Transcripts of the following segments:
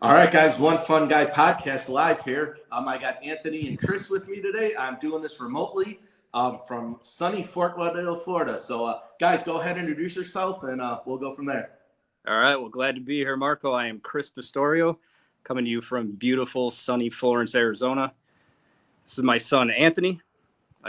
All right, guys, One Fun Guy podcast live here. I got Anthony and Chris with me today. I'm doing this remotely from sunny Fort Lauderdale, Florida. So, guys, go ahead and introduce yourself, and we'll go from there. All right, well, glad to be here, Marco. I am Chris Pistorio, coming to you from beautiful, sunny Florence, Arizona. This is my son, Anthony.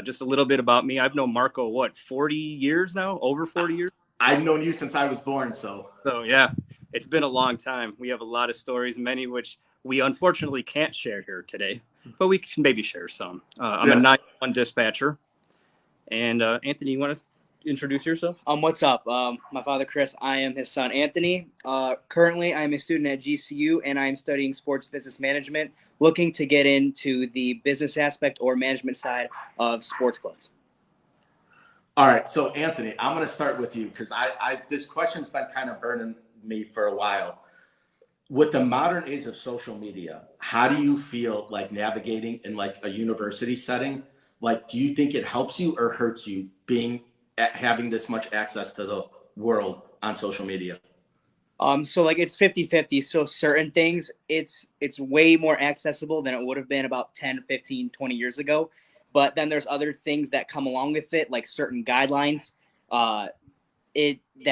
Just a little bit about me. I've known Marco, 40 years now? Over 40 years? I've known you since I was born, so. So, yeah, it's been a long time. We have a lot of stories, many which we unfortunately can't share here today, but we can maybe share some. I'm a 911 dispatcher. And Anthony, you want to introduce yourself? What's up? My father, Chris. I am his son, Anthony. Currently, I'm a student at GCU, and I'm studying sports business management, looking to get into the business aspect or management side of sports clubs. All right, so Anthony, I'm going to start with you because this question's been kind of burning me for a while. With the modern age of social media, how do you feel like navigating in like a university setting? Like, do you think it helps you or hurts you having this much access to the world on social media? So like it's 50-50. So certain things, it's way more accessible than it would have been about 10, 15, 20 years ago. But then there's other things that come along with it, like certain guidelines that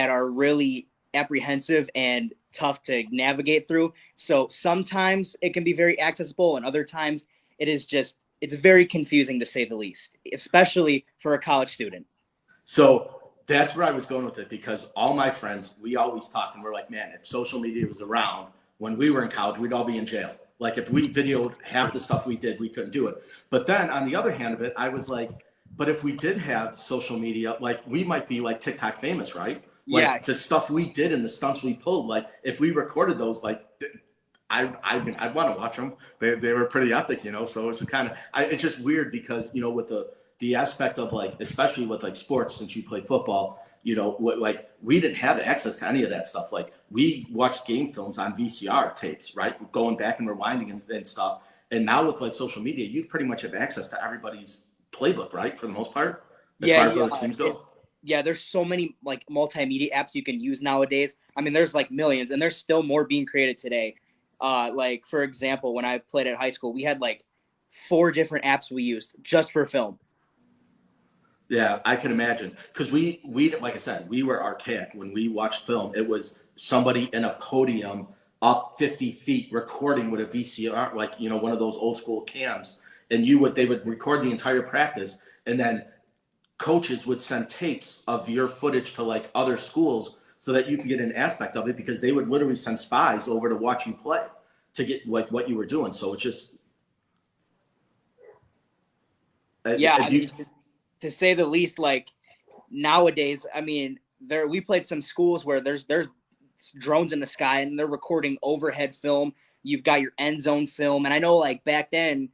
are really apprehensive and tough to navigate through. So sometimes it can be very accessible, and other times it's very confusing, to say the least, especially for a college student. So that's where I was going with it, because all my friends, we always talk and we're like, man, if social media was around when we were in college, we'd all be in jail. Like if we videoed half the stuff we did, we couldn't do it. But then on the other hand of it, I was like, but if we did have social media, like we might be like TikTok famous, right? Like yeah. The stuff we did and the stunts we pulled, like if we recorded those, like I'd want to watch them. They were pretty epic, you know? So it's it's just weird because, you know, with the aspect of like, especially with like sports, since you play football, you know, like we didn't have access to any of that stuff. Like we watched game films on VCR tapes, right? Going back and rewinding and stuff. And now with like social media, you pretty much have access to everybody's playbook, right? For the most part, as far as other teams go. There's so many like multimedia apps you can use nowadays. I mean, there's like millions, and there's still more being created today. Like for example, when I played at high school, we had like 4 different apps we used just for film. Yeah, I can imagine. Because we like I said, we were archaic. When we watched film, it was somebody in a podium up 50 feet recording with a VCR, like, you know, one of those old school cams. And they would record the entire practice. And then coaches would send tapes of your footage to like other schools so that you can get an aspect of it, because they would literally send spies over to watch you play to get like what you were doing. So it's just. To say the least, like nowadays, I mean, we played some schools where there's drones in the sky and they're recording overhead film. You've got your end zone film. And I know like back then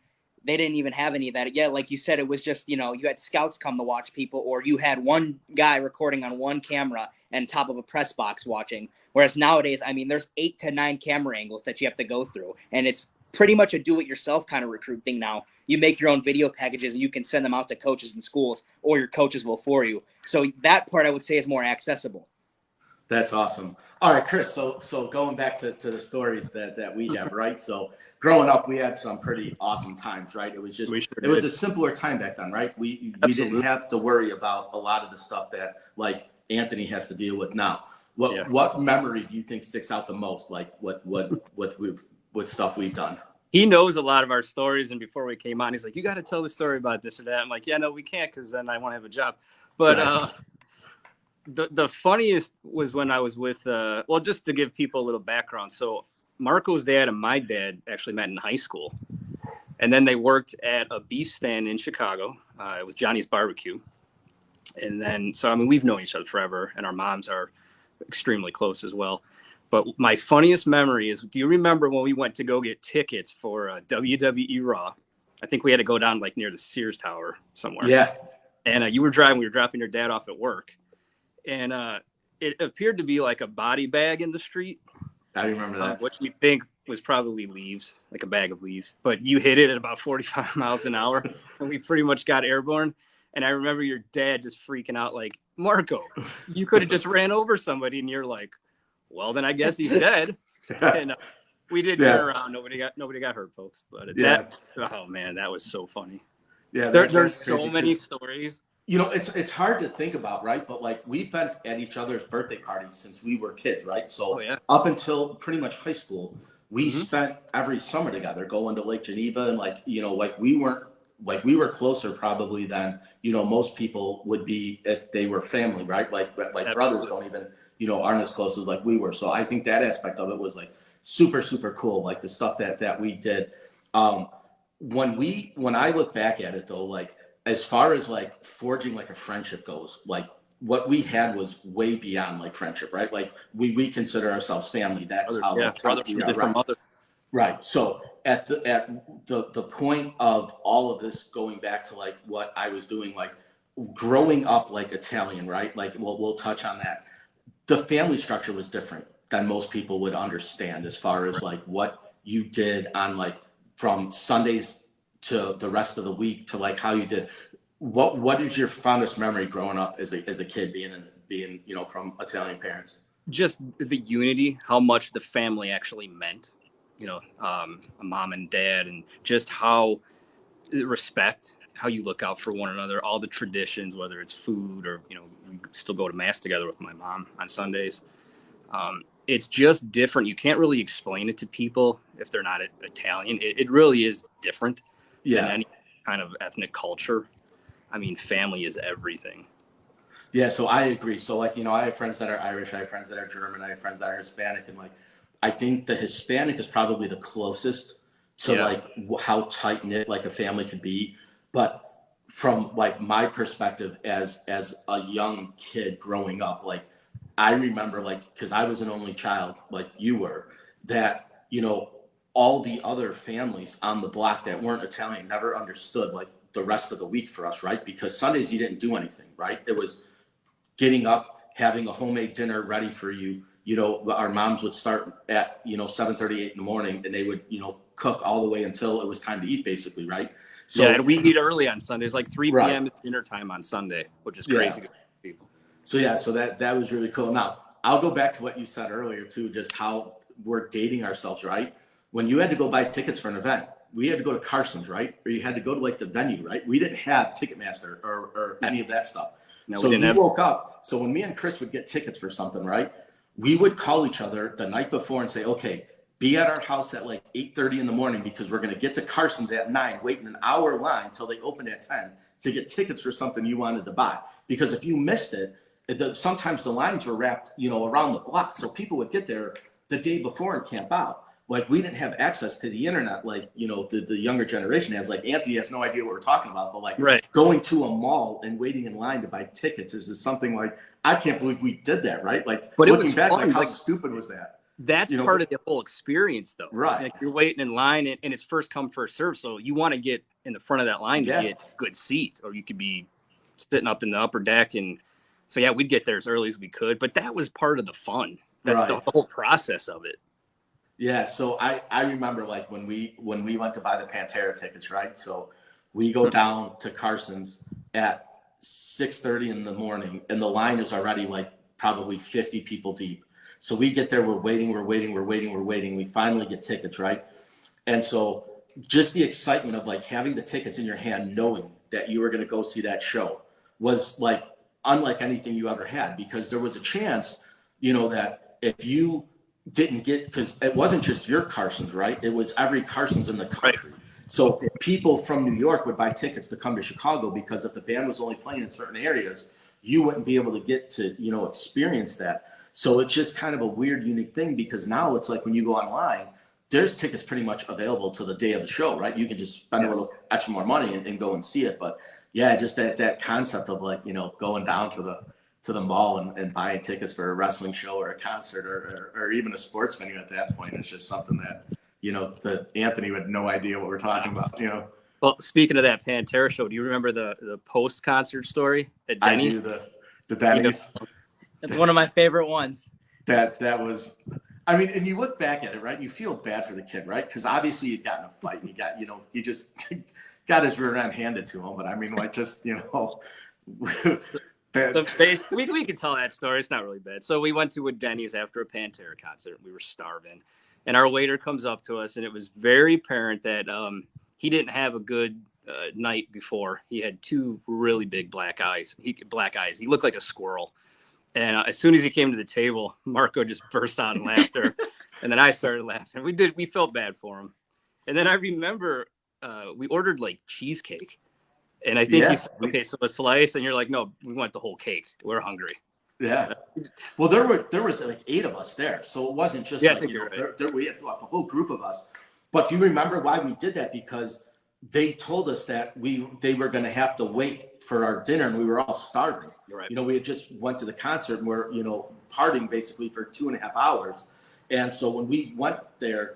they didn't even have any of that. Yeah, like you said, it was just, you know, you had scouts come to watch people, or you had one guy recording on one camera and top of a press box watching. Whereas nowadays, I mean, there's 8 to 9 camera angles that you have to go through. And it's pretty much a do-it-yourself kind of recruit thing now. You make your own video packages and you can send them out to coaches in schools, or your coaches will for you. So that part I would say is more accessible. That's awesome. All right, Chris. So going back to the stories that we have, right? So growing up, we had some pretty awesome times, right? It was just it was a simpler time back then, right? We didn't have to worry about a lot of the stuff that like Anthony has to deal with now. What memory do you think sticks out the most? Like what stuff we've done? He knows a lot of our stories, and before we came on, he's like, you got to tell the story about this or that. I'm like, yeah, no, we can't, because then I won't have a job. But the funniest was when I was with, just to give people a little background. So Marco's dad and my dad actually met in high school. And then they worked at a beef stand in Chicago. It was Johnny's Barbecue. And then, so, I mean, we've known each other forever, and our moms are extremely close as well. But my funniest memory is, do you remember when we went to go get tickets for WWE Raw? I think we had to go down like near the Sears Tower somewhere. Yeah. And you were driving, we were dropping your dad off at work. And it appeared to be like a body bag in the street. I remember that. Which we think was probably leaves, like a bag of leaves. But you hit it at about 45 miles an hour, and we pretty much got airborne. And I remember your dad just freaking out like, Marco, you could have just ran over somebody. And you're like, well, then I guess he's dead. And We did Yeah. turn around. Nobody got hurt, folks. But Yeah. oh man, that was so funny. Yeah, There's that's so crazy many 'cause, stories. you know, it's hard to think about, right? But like we've been at each other's birthday parties since we were kids, right? Oh So yeah. up until pretty much high school, we Hmm. spent every summer together going to Lake Geneva, and like you know, we were closer probably than you know most people would be if they were family, right? Like brothers Absolutely. don't even you know aren't as close as like we were. So I think that aspect of it was like super cool, like the stuff that we did. Um, when I look back at it though, like as far as like forging like a friendship goes, like what we had was way beyond like friendship, right? Like we consider ourselves family. That's Brothers, how yeah, like tight brothers we from are, different right? mothers. Right. So at the point of all of this going back to like what I was doing, like growing up like Italian, right? Like we'll touch on that. The family structure was different than most people would understand as far as like what you did on like from Sundays to the rest of the week to like how you did. What is your fondest memory growing up as a kid being you know from Italian parents? Just the unity, how much the family actually meant. A mom and dad, and just how respect, how you look out for one another, all the traditions, whether it's food or we still go to mass together with my mom on Sundays. It's just different. You can't really explain it to people if they're not Italian. It really is different than Yeah. any kind of ethnic culture. I mean, family is everything. Yeah, so I agree. So like, you know, I have friends that are Irish, I have friends that are German, I have friends that are Hispanic, and like I think the Hispanic is probably the closest to Yeah. like how tight knit like a family could be. But from like my perspective as a young kid growing up, like I remember like because I was an only child, like you were, that you know all the other families on the block that weren't Italian never understood like the rest of the week for us, right? Because Sundays you didn't do anything, right? It was getting up, having a homemade dinner ready for you. You know, our moms would start at, you know, 7:38 in the morning and they would, you know, cook all the way until it was time to eat basically, right? Yeah, So, and we eat early on Sundays, like 3 right. p.m. is dinner time on Sunday, which is Yeah. crazy to people. So yeah, so that was really cool. Now, I'll go back to what you said earlier too, just how we're dating ourselves, right? When you had to go buy tickets for an event, we had to go to Carson's, right? Or you had to go to like the venue, right? We didn't have Ticketmaster or any of that stuff. No, we So didn't you have. woke up. So when me and Chris would get tickets for something, right? We would call each other the night before and say, okay, be at our house at like 8:30 in the morning because we're going to get to Carson's at 9, wait in an hour line until they open at 10 to get tickets for something you wanted to buy. Because if you missed it, sometimes the lines were wrapped, you know, around the block. So people would get there the day before and camp out. Like we didn't have access to the internet like, you know, the younger generation has. Like Anthony has no idea what we're talking about, but like Right. going to a mall and waiting in line to buy tickets is just something like, I can't believe we did that, right? Like But it looking was back, fun. like how Like, stupid was that? that's You know, part of the whole experience, though. right. Like you're waiting in line, and it's first come, first serve. So you want to get in the front of that line to Yeah. get a good seat, or you could be sitting up in the upper deck. And so, yeah, we'd get there as early as we could. But that was part of the fun. That's Right. the whole process of it. Yeah, so I remember like when we went to buy the Pantera tickets, right? So we go down to Carson's at 6:30 in the morning, and the line is already like probably 50 people deep. So we get there, we're waiting. We finally get tickets, right? And so just the excitement of like having the tickets in your hand, knowing that you were going to go see that show was like unlike anything you ever had because there was a chance, you know, that if you didn't get, because it wasn't just your Carsons, right? It was every Carsons in the country. So people from New York would buy tickets to come to Chicago because if the band was only playing in certain areas, you wouldn't be able to get to, you know, experience that. So it's just kind of a weird, unique thing because now it's like when you go online, there's tickets pretty much available to the day of the show, right? You can just spend a little extra more money and go and see it. But yeah, just that concept of like, you know, going down to the mall and buying tickets for a wrestling show or a concert or even a sports venue at that point is just something that, you know, that Anthony had no idea what we're talking about, you know. Well, speaking of that Pantera show, do you remember the post concert story at I Denny's? do the Denny's. That's one of my favorite ones. That was, I mean, and you look back at it, right? You feel bad for the kid, right? Because obviously he got in a fight. And he got, you know, he just got his rear end handed to him. But I mean, like, just, you know, We can tell that story. It's not really bad. So we went to a Denny's after a Pantera concert. We were starving. and our waiter comes up to us, and it was very apparent that he didn't have a good night before. He had two really big black eyes. He looked like a squirrel. And as soon as he came to the table, Marco just burst out in laughter, and then I started laughing. We felt bad for him. And then I remember we ordered like cheesecake, and I think he said, okay, so a slice, and you're like, no, we want the whole cake. We're hungry. Yeah. Well, there was like 8 of us there, so it wasn't just Yeah, I like, think you know, you're right. we had the whole group of us. But do you remember why we did that? Because they told us that they were going to have to wait for our dinner, and we were all starving. You're right. You know, we had just went to the concert and we're, you know, partying basically for 2.5 hours. And so when we went there,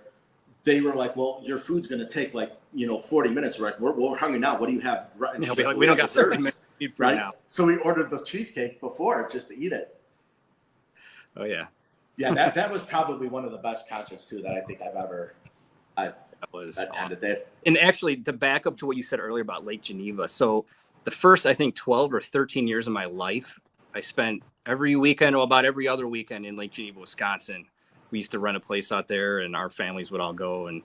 they were like, well, your food's going to take like, you know, 40 minutes. We're like, we're hungry now. What do you have? And she's like, We don't got desserts, 30 minutes to eat food right? now. So we ordered the cheesecake before just to eat it. Oh yeah, Yeah, that was probably one of the best concerts too that I think I've ever that was attended. awesome. There. And actually, to back up to what you said earlier about Lake Geneva, so the first, I think, 12 or 13 years of my life, I spent every weekend or about every other weekend in Lake Geneva, Wisconsin. We used to rent a place out there, and our families would all go, and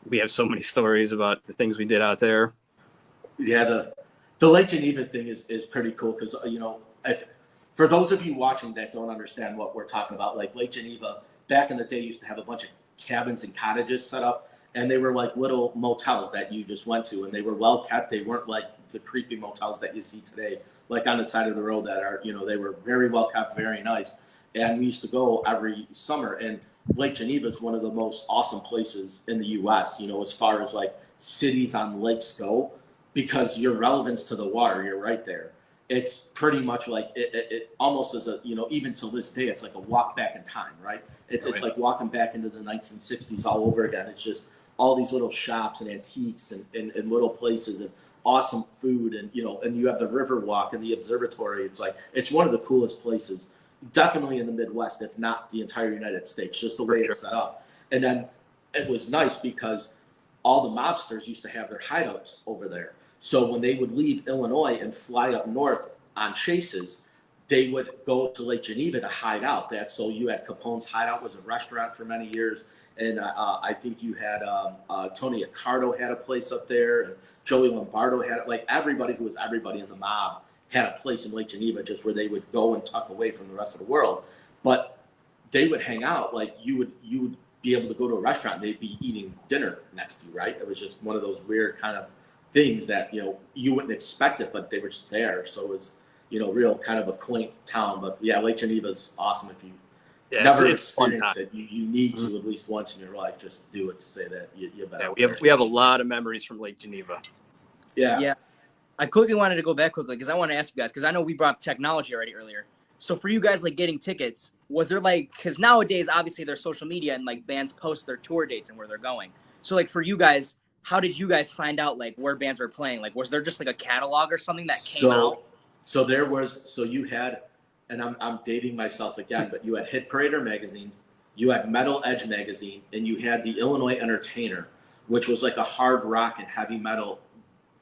we have so many stories about the things we did out there. Yeah, the Lake Geneva thing is pretty cool because, you know, for those of you watching that don't understand what we're talking about, like Lake Geneva back in the day used to have a bunch of cabins and cottages set up, and they were like little motels that you just went to, and they were well kept. They weren't like the creepy motels that you see today, like on the side of the road that are, you know, they were very well kept, very nice. And we used to go every summer, and Lake Geneva is one of the most awesome places in the U.S., you know, as far as like cities on lakes go, because your relevance to the water, you're right there. It's pretty much like it almost is a, you know, even to this day, it's like a walk back in time, right? It's like walking back into the 1960s all over again. It's just all these little shops and antiques and little places and awesome food. And, you know, and you have the river walk and the observatory. It's like, it's one of the coolest places, definitely in the Midwest, if not the entire United States, just the way it's set up. And then it was nice because all the mobsters used to have their hideouts over there. So when they would leave Illinois and fly up north on chases, they would go to Lake Geneva to hide out. So you had Capone's Hideout was a restaurant for many years, and I think you had Tony Accardo had a place up there, and Joey Lombardo had like everybody who was everybody in the mob had a place in Lake Geneva, just where they would go and tuck away from the rest of the world. But they would hang out like you would be able to go to a restaurant and they'd be eating dinner next to you, right? It was just one of those weird kind of things that, you know, you wouldn't expect it, but they were just there. So it was, you know, real kind of a quaint town. But yeah, Lake Geneva is awesome. If you never experienced it, you need to at least once in your life just do it to say that you've been. Yeah, we have a lot of memories from Lake Geneva. Yeah. I quickly wanted to go back quickly because I want to ask you guys, because I know we brought up technology already earlier. So for you guys, like getting tickets, was there like, because nowadays obviously there's social media and like bands post their tour dates and where they're going. So like for you guys, how did you guys find out like where bands were playing? Like, was there just like a catalog or something that came out? So you had, and I'm dating myself again, but you had Hit Parader magazine, you had Metal Edge magazine, and you had the Illinois Entertainer, which was like a hard rock and heavy metal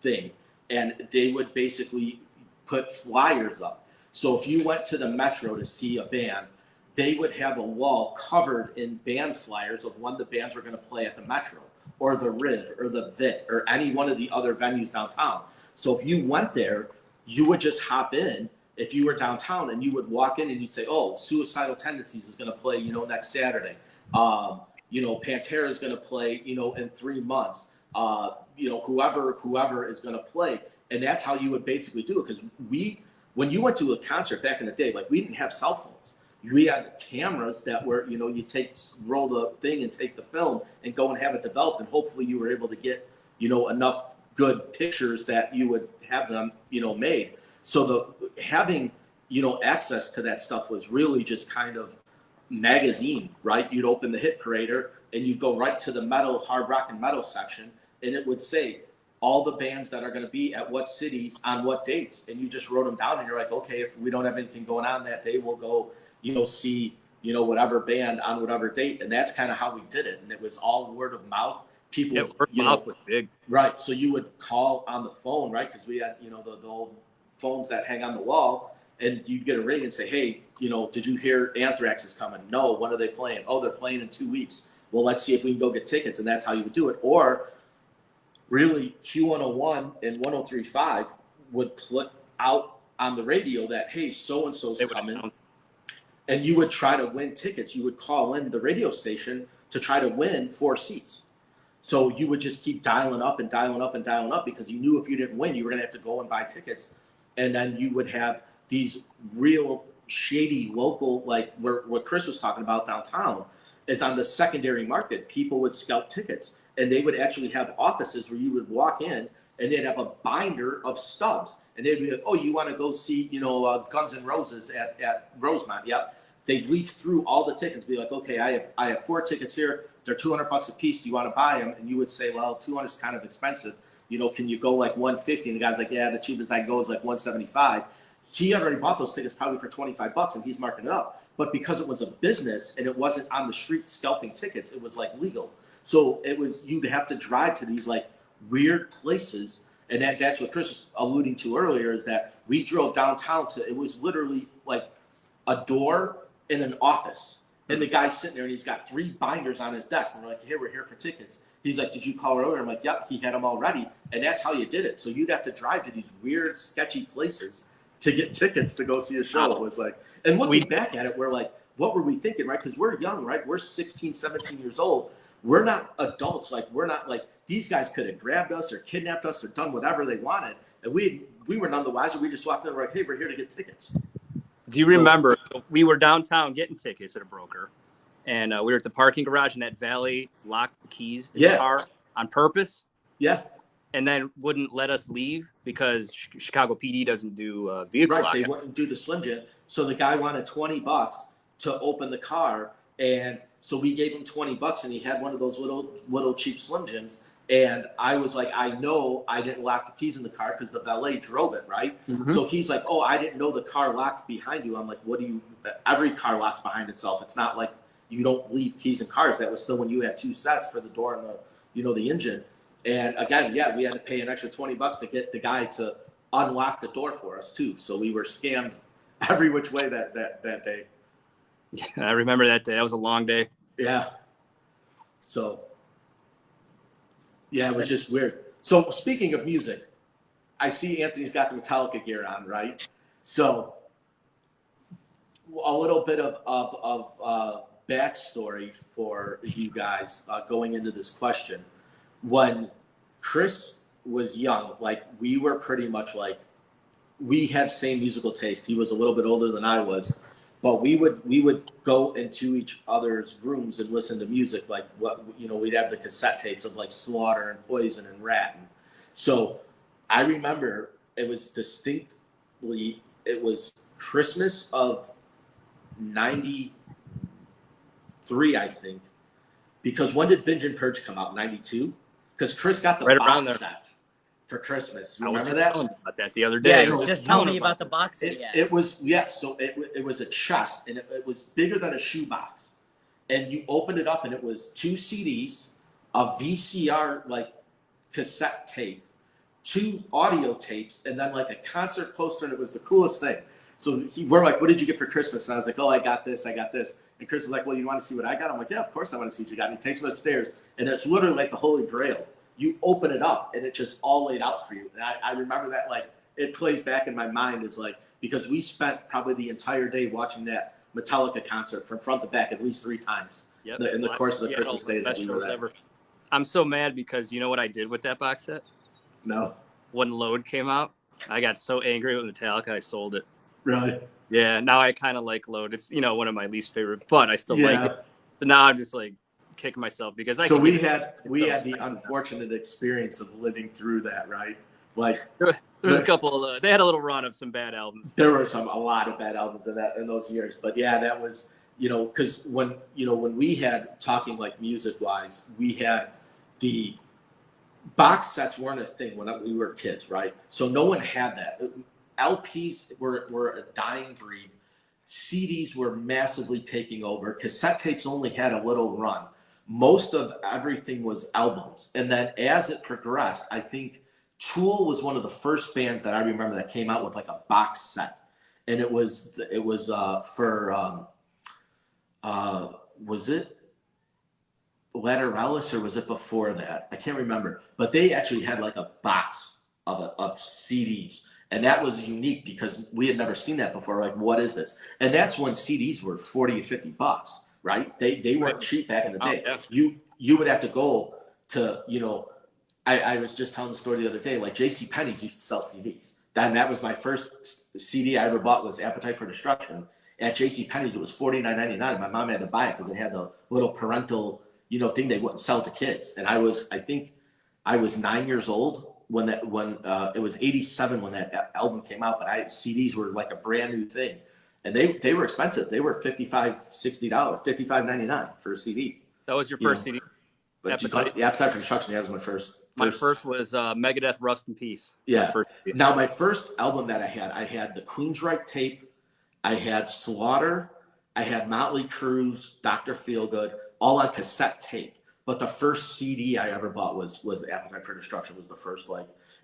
thing. And they would basically put flyers up. So if you went to the Metro to see a band, they would have a wall covered in band flyers of when the bands were going to play at the Metro or the Riv or the Vit or any one of the other venues downtown. So if you went there, you would just hop in if you were downtown and you would walk in and you'd say, oh, Suicidal Tendencies is going to play, you know, next Saturday. You know, Pantera is going to play, you know, in 3 months. You know, whoever is going to play. And that's how you would basically do it. Because when you went to a concert back in the day, like we didn't have cell phones. We had cameras that were, you know, you roll the thing and take the film and go and have it developed. And hopefully you were able to get, you know, enough good pictures that you would have them, you know, made. So having, you know, access to that stuff was really just kind of magazine, right? You'd open the Hit Parader and you'd go right to the metal, hard rock and metal section. And it would say all the bands that are going to be at what cities on what dates. And you just wrote them down and you're like, okay, if we don't have anything going on that day, we'll go, you know, see, you know, whatever band on whatever date. And that's kind of how we did it. And it was all word of mouth. People, word of mouth was big. Right. So you would call on the phone, right? Because we had, you know, the old phones that hang on the wall, and you'd get a ring and say, hey, you know, did you hear Anthrax is coming? No. When are they playing? Oh, they're playing in 2 weeks. well, let's see if we can go get tickets, and that's how you would do it. Or really, Q101 and 103.5 would put out on the radio that, hey, so and so's coming, and you would try to win tickets. You would call in the radio station to try to win 4 seats. So you would just keep dialing up and dialing up and dialing up, because you knew if you didn't win, you were going to have to go and buy tickets. And then you would have these real shady local, like what Chris was talking about downtown, is on the secondary market. People would scalp tickets, and they would actually have offices where you would walk in and they'd have a binder of stubs. And they'd be like, oh, you want to go see, Guns N' Roses at Rosemont? Yep. They'd leaf through all the tickets, be like, okay, I have 4 tickets here. They're $200 a piece. Do you want to buy them? And you would say, well, 200 is kind of expensive. Can you go like 150? And the guy's like, yeah, the cheapest I can go is like 175. He already bought those tickets probably for $25, and he's marking it up. But because it was a business and it wasn't on the street scalping tickets, it was like legal. So you'd have to drive to these like weird places. And that's what Chris was alluding to earlier, is that we drove downtown it was literally like a door in an office. And the guy's sitting there and he's got 3 binders on his desk. And we're like, hey, we're here for tickets. He's like, did you call earlier? I'm like, yep, he had them all ready. And that's how you did it. So you'd have to drive to these weird, sketchy places to get tickets to go see a show. It was like, and looking back at it, we're like, what were we thinking, right? Because we're young, right? We're 16, 17 years old. We're not adults. Like, we're not like, these guys could have grabbed us or kidnapped us or done whatever they wanted. And we were none the wiser. We just walked in and were like, hey, we're here to get tickets. Do you remember, we were downtown getting tickets at a broker, and we were at the parking garage, and that valet locked the keys in the car on purpose. Yeah. And then wouldn't let us leave because Chicago PD doesn't do vehicle lockout. They wouldn't do the Slim Jim. So the guy wanted $20 to open the car, and so we gave him $20, and he had one of those little cheap Slim Jims. And I was like, I know I didn't lock the keys in the car because the valet drove it, right? Mm-hmm. So he's like, oh, I didn't know the car locked behind you. I'm like, every car locks behind itself. It's not like you don't leave keys in cars. That was still when you had 2 sets for the door and the engine. And again, we had to pay an extra $20 to get the guy to unlock the door for us too. So we were scammed every which way that day. Yeah, I remember that day. That was a long day. Yeah. So. Yeah, it was just weird. So speaking of music, I see Anthony's got the Metallica gear on, right? So a little bit of backstory for you guys going into this question. When Chris was young, like we were pretty much like, we had same musical taste. He was a little bit older than I was. But we would go into each other's rooms and listen to music, like we'd have the cassette tapes of like Slaughter and Poison and Rat. So I remember it was Christmas of '93, I think, because when did Binge and Purge come out? '92? Because Chris got the box set for Christmas. You remember that? I was just telling you about that the other day. Yeah, just tell me about the box set. It was so it was a chest, and it was bigger than a shoebox. And you opened it up, and it was 2 CDs, a VCR like cassette tape, 2 audio tapes, and then like a concert poster, and it was the coolest thing. So we're like, what did you get for Christmas? And I was like, oh, I got this. And Chris was like, well, you want to see what I got? I'm like, yeah, of course I want to see what you got. And he takes me upstairs, and it's literally like the Holy Grail. You open it up and it's just all laid out for you. And I remember that, like, it plays back in my mind as like, because we spent probably the entire day watching that Metallica concert from front to back at least 3 times in the course of the Christmas day that we were there. I'm so mad because do you know what I did with that box set? No. When Load came out, I got so angry with Metallica, I sold it. Really? Yeah, now I kind of like Load. It's, one of my least favorite, but I still like it. So now I'm just like, kick myself because we had the unfortunate experience of living through that, right? Like there's a couple they had a little run of some bad albums. There were a lot of bad albums in those years, but yeah, that was because when we had talking like music wise, we had the box sets weren't a thing when we were kids, right? So no one had that. LPs were a dying breed. CDs were massively taking over. Cassette tapes only had a little run. Most of everything was albums. And then as it progressed, I think Tool was one of the first bands that I remember that came out with like a box set. And it was was it Lateralus, or was it before that? I can't remember. But they actually had like a box of CDs. And that was unique because we had never seen that before. Like, what is this? And that's when CDs were 40 to 50 bucks, right? They weren't cheap back in the day. Yeah. You would have to go to, you know, I was just telling the story the other day, like J.C. Penney's used to sell CDs. That was my first CD I ever bought was Appetite for Destruction. At J.C. Penney's, it was $49.99. My mom had to buy it because it had the little parental, you know, thing they wouldn't sell to kids. And I think I was 9 years old when it was 87 when that album came out, but CDs were like a brand new thing. And they were expensive. They were $55, $60, $55.99 for a CD. That was your first CD? But Appetite? the Appetite for Destruction, that was my first. My first was Megadeth, Rust in Peace. Yeah. My now, my first album that I had the Queensryche tape. I had Slaughter. I had Motley Crue's Dr. Feelgood, all on cassette tape. But the first CD I ever bought was Appetite for Destruction. Was the first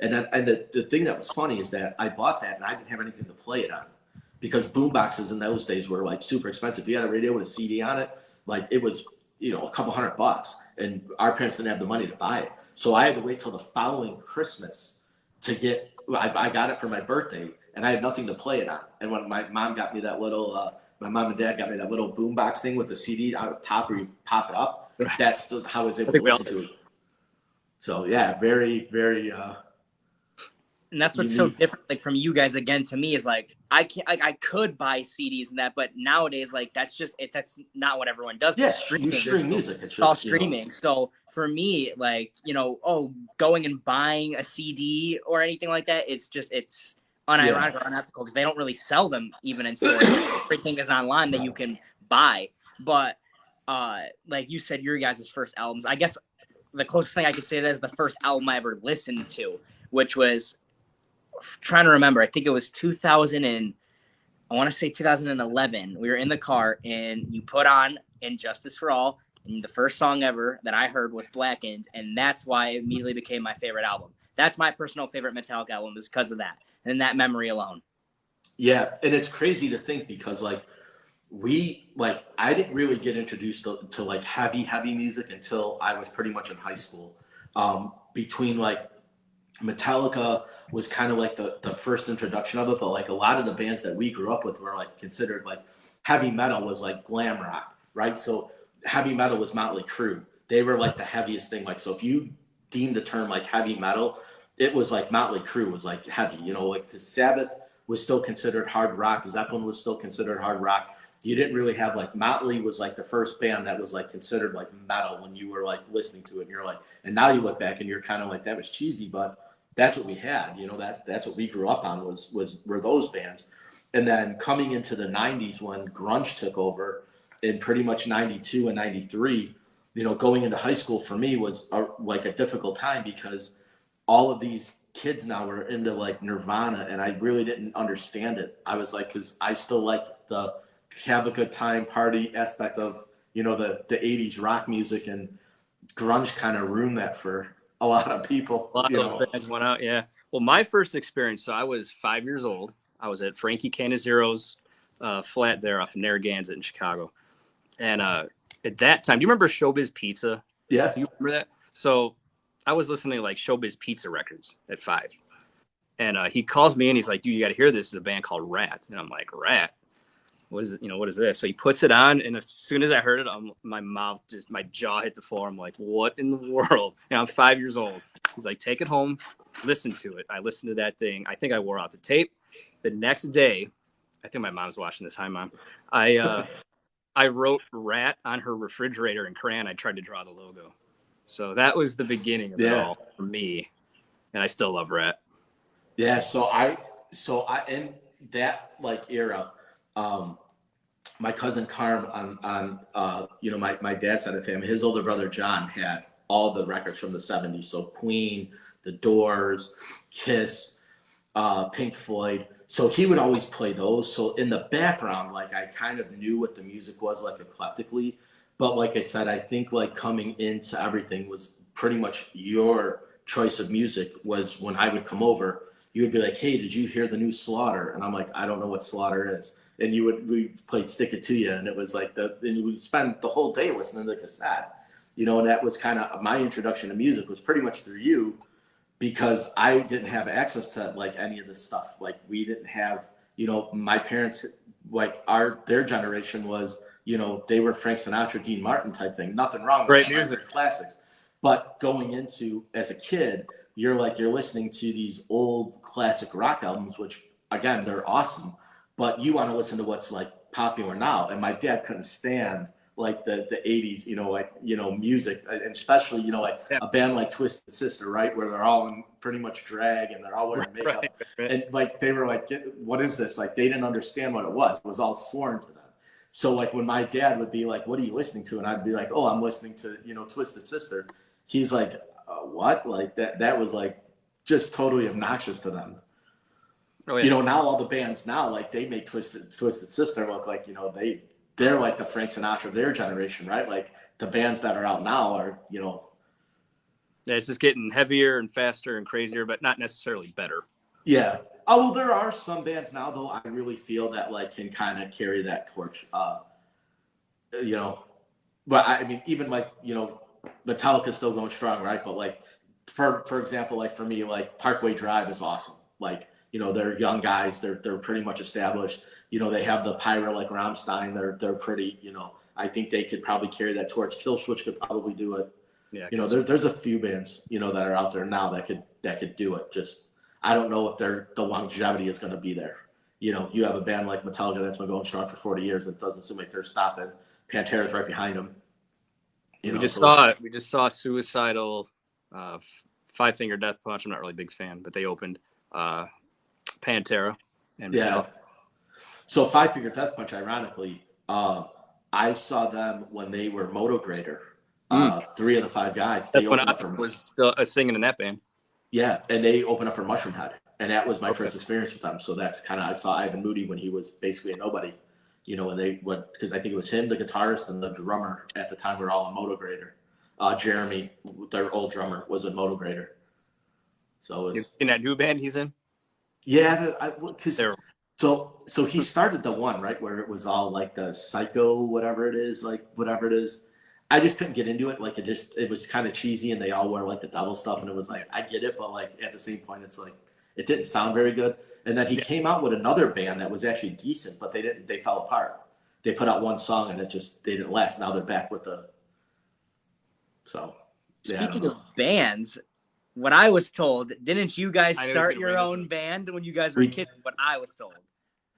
and the thing that was funny is that I bought that and I didn't have anything to play it on because boomboxes in those days were like super expensive. If you had a radio with a CD on it, like it was, you know, a couple $100, and our parents didn't have the money to buy it. So I had to wait till the following Christmas to get. I got it for my birthday, and I had nothing to play it on. And when my mom got me that little, my mom and dad got me that little boombox thing with the CD on the top where you pop it up. Right. That's how I was able to listen to it. So yeah, very, very. And that's what's unique. so different, like from you guys again to me is like I can't, like I could buy CDs and that, but nowadays like that's just it. That's not what everyone does. Yeah, streaming. you stream music. It's It's all just, you know, streaming. So for me, like, you know, going and buying a CD or anything like that, it's unironic or unethical because they don't really sell them even in stores. Everything is online that you can buy. But like you said, your guys' first albums, I guess the closest thing I could say to that is the first album I ever listened to, which was trying to remember. I think it was 2011. We were in the car and you put on Injustice for All. And the first song ever that I heard was Blackened. And that's why it immediately became my favorite album. That's my personal favorite Metallica album is because of that. And that memory alone. Yeah. And it's crazy to think because I didn't really get introduced to like heavy music until I was pretty much in high school. Between like Metallica was kind of like the first introduction of it, but like a lot of the bands that we grew up with were like considered like heavy metal was like glam rock, right? So heavy metal was Motley Crue. They were like the heaviest thing. Like, so if you deemed the term like heavy metal, it was like Motley Crue was like heavy, you know, like because Sabbath was still considered hard rock. Zeppelin was still considered hard rock. You didn't really have like Motley was like the first band that was like considered like metal when you were like listening to it. And you're like, and now you look back and you're kind of like, that was cheesy, but that's what we had, you know, that's what we grew up on were those bands. And then coming into the 90s when grunge took over in pretty much 92 and 93, you know, going into high school for me was like a difficult time because all of these kids now were into like Nirvana and I really didn't understand it. I was like, because I still liked the have a good time party aspect of, you know, the 80s rock music, and grunge kind of ruined that for a lot of people. A lot of those bands went out, yeah. Well, my first experience, so I was 5 years old. I was at Frankie Canizaro's flat there off of Narragansett in Chicago. And at that time, do you remember Showbiz Pizza? Yeah. Do you remember that? So I was listening to like Showbiz Pizza records at 5. And he calls me and he's like, dude, you got to hear this. It's a band called Rat. And I'm like, Rat? What is it? You know, what is this? So he puts it on, and as soon as I heard it, my jaw hit the floor. I'm like, what in the world? And I'm 5 years old. He's like, take it home, listen to it. I listened to that thing. I think I wore out the tape. The next day, I think my mom's watching this. Hi, Mom. I wrote Rat on her refrigerator in crayon. I tried to draw the logo. So that was the beginning of it all for me. And I still love Rat. Yeah. So I in that like era, my cousin Carm on you know, my dad's side of the family, his older brother John had all the records from the 70s. So Queen, The Doors, Kiss, Pink Floyd. So he would always play those. So in the background, like I kind of knew what the music was like eclectically. But like I said, I think like coming into everything was pretty much your choice of music was when I would come over, you would be like, hey, did you hear the new Slaughter? And I'm like, I don't know what Slaughter is. And we played Stick It To You, and it was like and we would spend the whole day listening to the cassette. you know, and that was kind of my introduction to music was pretty much through you, because I didn't have access to like any of this stuff. Like we didn't have, you know, my parents, like their generation was, you know, they were Frank Sinatra, Dean Martin type thing. Nothing wrong with Great that, music. they're classics. But going into as a kid, you're listening to these old classic rock albums, which again, they're awesome, but you want to listen to what's like popular now. And my dad couldn't stand like the 80s, you know, like, you know, music, and especially, you know, like Yeah. a band like Twisted Sister, right? Where they're all in pretty much drag and they're all wearing makeup. Right. And like, they were like, what is this? Like, they didn't understand what it was. It was all foreign to them. So like when my dad would be like, what are you listening to? And I'd be like, oh, I'm listening to, you know, Twisted Sister. He's like, what? Like that was like just totally obnoxious to them. Oh, yeah. You know, now all the bands now, like they make Twisted Sister look like, you know, they're like the Frank Sinatra of their generation, right? Like the bands that are out now are, you know. Yeah, it's just getting heavier and faster and crazier, but not necessarily better. Yeah. Oh, well, there are some bands now, though, I really feel that like can kind of carry that torch. You know, but I mean, even like, you know, Metallica's still going strong, right? But like, for example, like for me, like Parkway Drive is awesome. Like, you know, they're young guys. They're pretty much established. You know, they have the pyro like Rammstein. They're pretty. You know, I think they could probably carry that torch. Killswitch could probably do it. Yeah, You know, there's a few bands, you know, that are out there now that could do it. Just I don't know if the longevity is going to be there. You know, you have a band like Metallica that's been going strong for 40 years. It doesn't seem like they're stopping. Pantera's right behind them. we just saw Suicidal, Five Finger Death Punch. I'm not really a big fan, but they opened Pantera and Yeah. Metallica. So Five Finger Death Punch, ironically, I saw them when they were Motograder. Three of the five guys. That's They when opened I up for was still singing in that band. Yeah, and they opened up for Mushroom Head, and that was my first experience with them. So that's kind of I saw Ivan Moody when he was basically a nobody, you know, when they went because I think it was him, the guitarist, and the drummer at the time were all in Motograder. Jeremy, their old drummer, was in Motograder. So it was In that new band he's in. yeah, because They're- so he started the one right where it was all like the psycho whatever it is like whatever it is. I just couldn't get into it. Like it was kind of cheesy, and they all wear like the devil stuff, and it was like I get it, but like at the same point, it's like it didn't sound very good. And then he came out with another band that was actually decent, but they fell apart. They put out one song, and they didn't last. Now they're back with the. So. Yeah, Speaking of bands, what I was told, didn't you guys I know he's start gonna your bring this own up. band when you guys were kids? What I was told.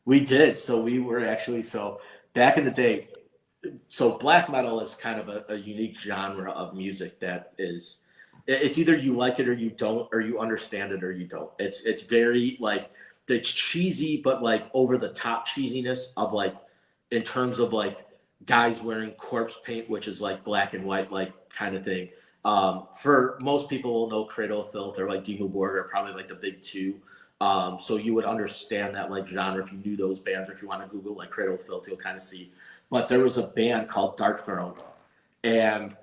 we did. So we were actually back in the day. So black metal is kind of a unique genre of music that is it's either you like it or you don't, or you understand it or you don't. It's very like it's cheesy, but like over the top cheesiness of like in terms of like guys wearing corpse paint, which is like black and white like kind of thing. For most people will know Cradle of Filth or like Dimmu Borgir are probably like the big two. So you would understand that like genre if you knew those bands, or if you want to Google like Cradle of Filth, you'll kind of see. But there was a band called Dark Throne, and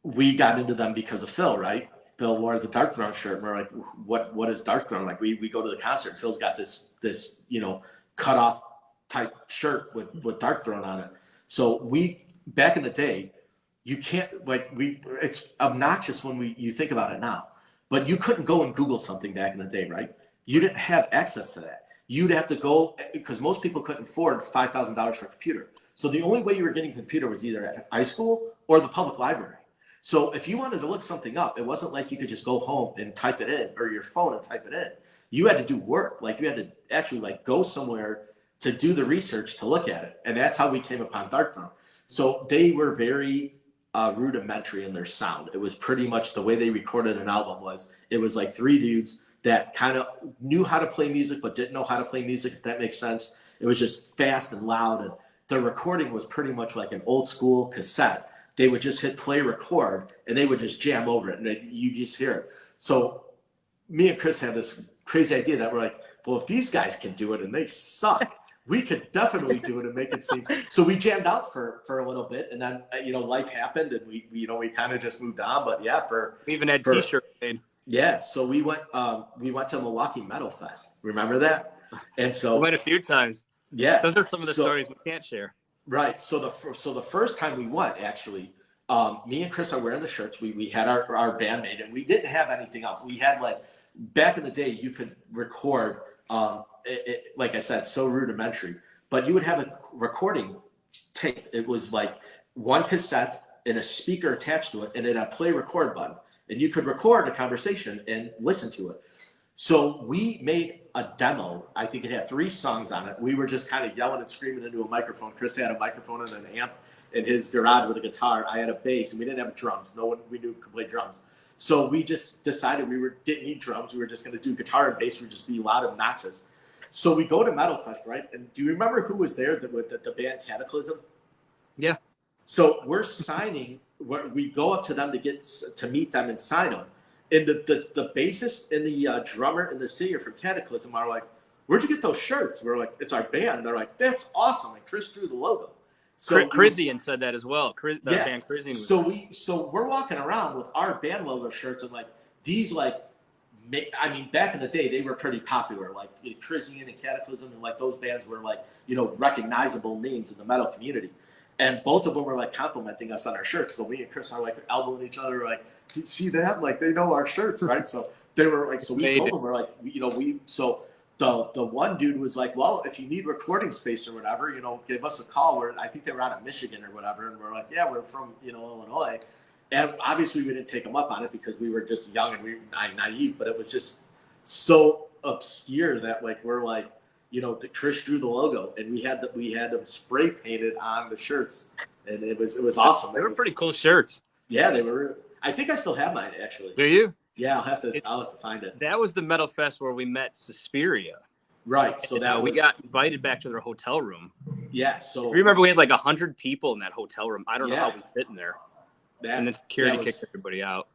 we got into them because of Phil, right? Phil wore the Dark Throne shirt, and we're like, what is Dark Throne? Like we go to the concert, Phil's got this you know cut off type shirt with Dark Throne on it. So we back in the day, you can't like it's obnoxious when you think about it now, but you couldn't go and Google something back in the day, right? You didn't have access to that. You'd have to go because most people couldn't afford $5,000 for a computer. So the only way you were getting a computer was either at high school or the public library. So if you wanted to look something up, it wasn't like you could just go home and type it in, or your phone and type it in. You had to do work. Like you had to actually like go somewhere to do the research to look at it. And that's how we came upon Dark Throne. So they were very rudimentary in their sound. It was pretty much the way they recorded an album was it was like three dudes that kind of knew how to play music but didn't know how to play music, if that makes sense. It was just fast and loud, and the recording was pretty much like an old school cassette. They would just hit play record, and they would just jam over it, and you just hear it. So me and Chris had this crazy idea that we're like, well, if these guys can do it and they suck, we could definitely do it and make it seem. So we jammed out for a little bit, and then life happened, and we kind of just moved on. But yeah, We even had T-shirts made. Yeah, so we went to Milwaukee Metal Fest. Remember that? And so We went a few times. yeah, Those are some of the stories we can't share. Right. So the first time we went, actually, Me and Chris are wearing the shirts. We had our bandmate, and we didn't have anything else. We had like back in the day, you could record. Like I said, so rudimentary, but you would have a recording tape. It was like one cassette and a speaker attached to it, and then a play record button, and you could record a conversation and listen to it. So we made a demo. I think it had 3 songs on it. We were just kind of yelling and screaming into a microphone. Chris had a microphone and an amp in his garage with a guitar. I had a bass, and we didn't have drums. No one we knew could play drums. So we just decided didn't need drums. We were just going to do guitar and bass. We'd just be loud and obnoxious. So we go to Metal Fest, right? And do you remember who was there with the band Cataclysm? Yeah. So we're signing. We go up to them to meet them and sign them. And the bassist and the drummer and the singer from Cataclysm are like, "Where'd you get those shirts?" We're like, "It's our band." They're like, "That's awesome!" And Chris drew the logo. So Chrisian said that as well. Band Chrisian. So we're walking around with our band logo shirts and like these like. I mean, back in the day, they were pretty popular, like Trizian and Cataclysm, and like those bands were like, recognizable names in the metal community. And both of them were like complimenting us on our shirts. So me and Chris are like elbowing each other, like, "Did you see that? Like, they know our shirts, right?" So they were like, so we told them, we're like, so the one dude was like, "Well, if you need recording space or whatever, give us a call." I think they were out of Michigan or whatever. And we're like, "Yeah, we're from, Illinois." And obviously, we didn't take them up on it because we were just young and naive. But it was just so obscure that like we're like, the Chris drew the logo, and we had them spray painted on the shirts, and it was awesome. They were pretty cool shirts. Yeah, they were. I think I still have mine actually. Do you? Yeah, I'll have to find it. That was the Metal Fest where we met Suspiria. Right. So we got invited back to their hotel room. Yeah. So remember we had like 100 people in that hotel room. I don't know how we fit in there. And then security kicked everybody out.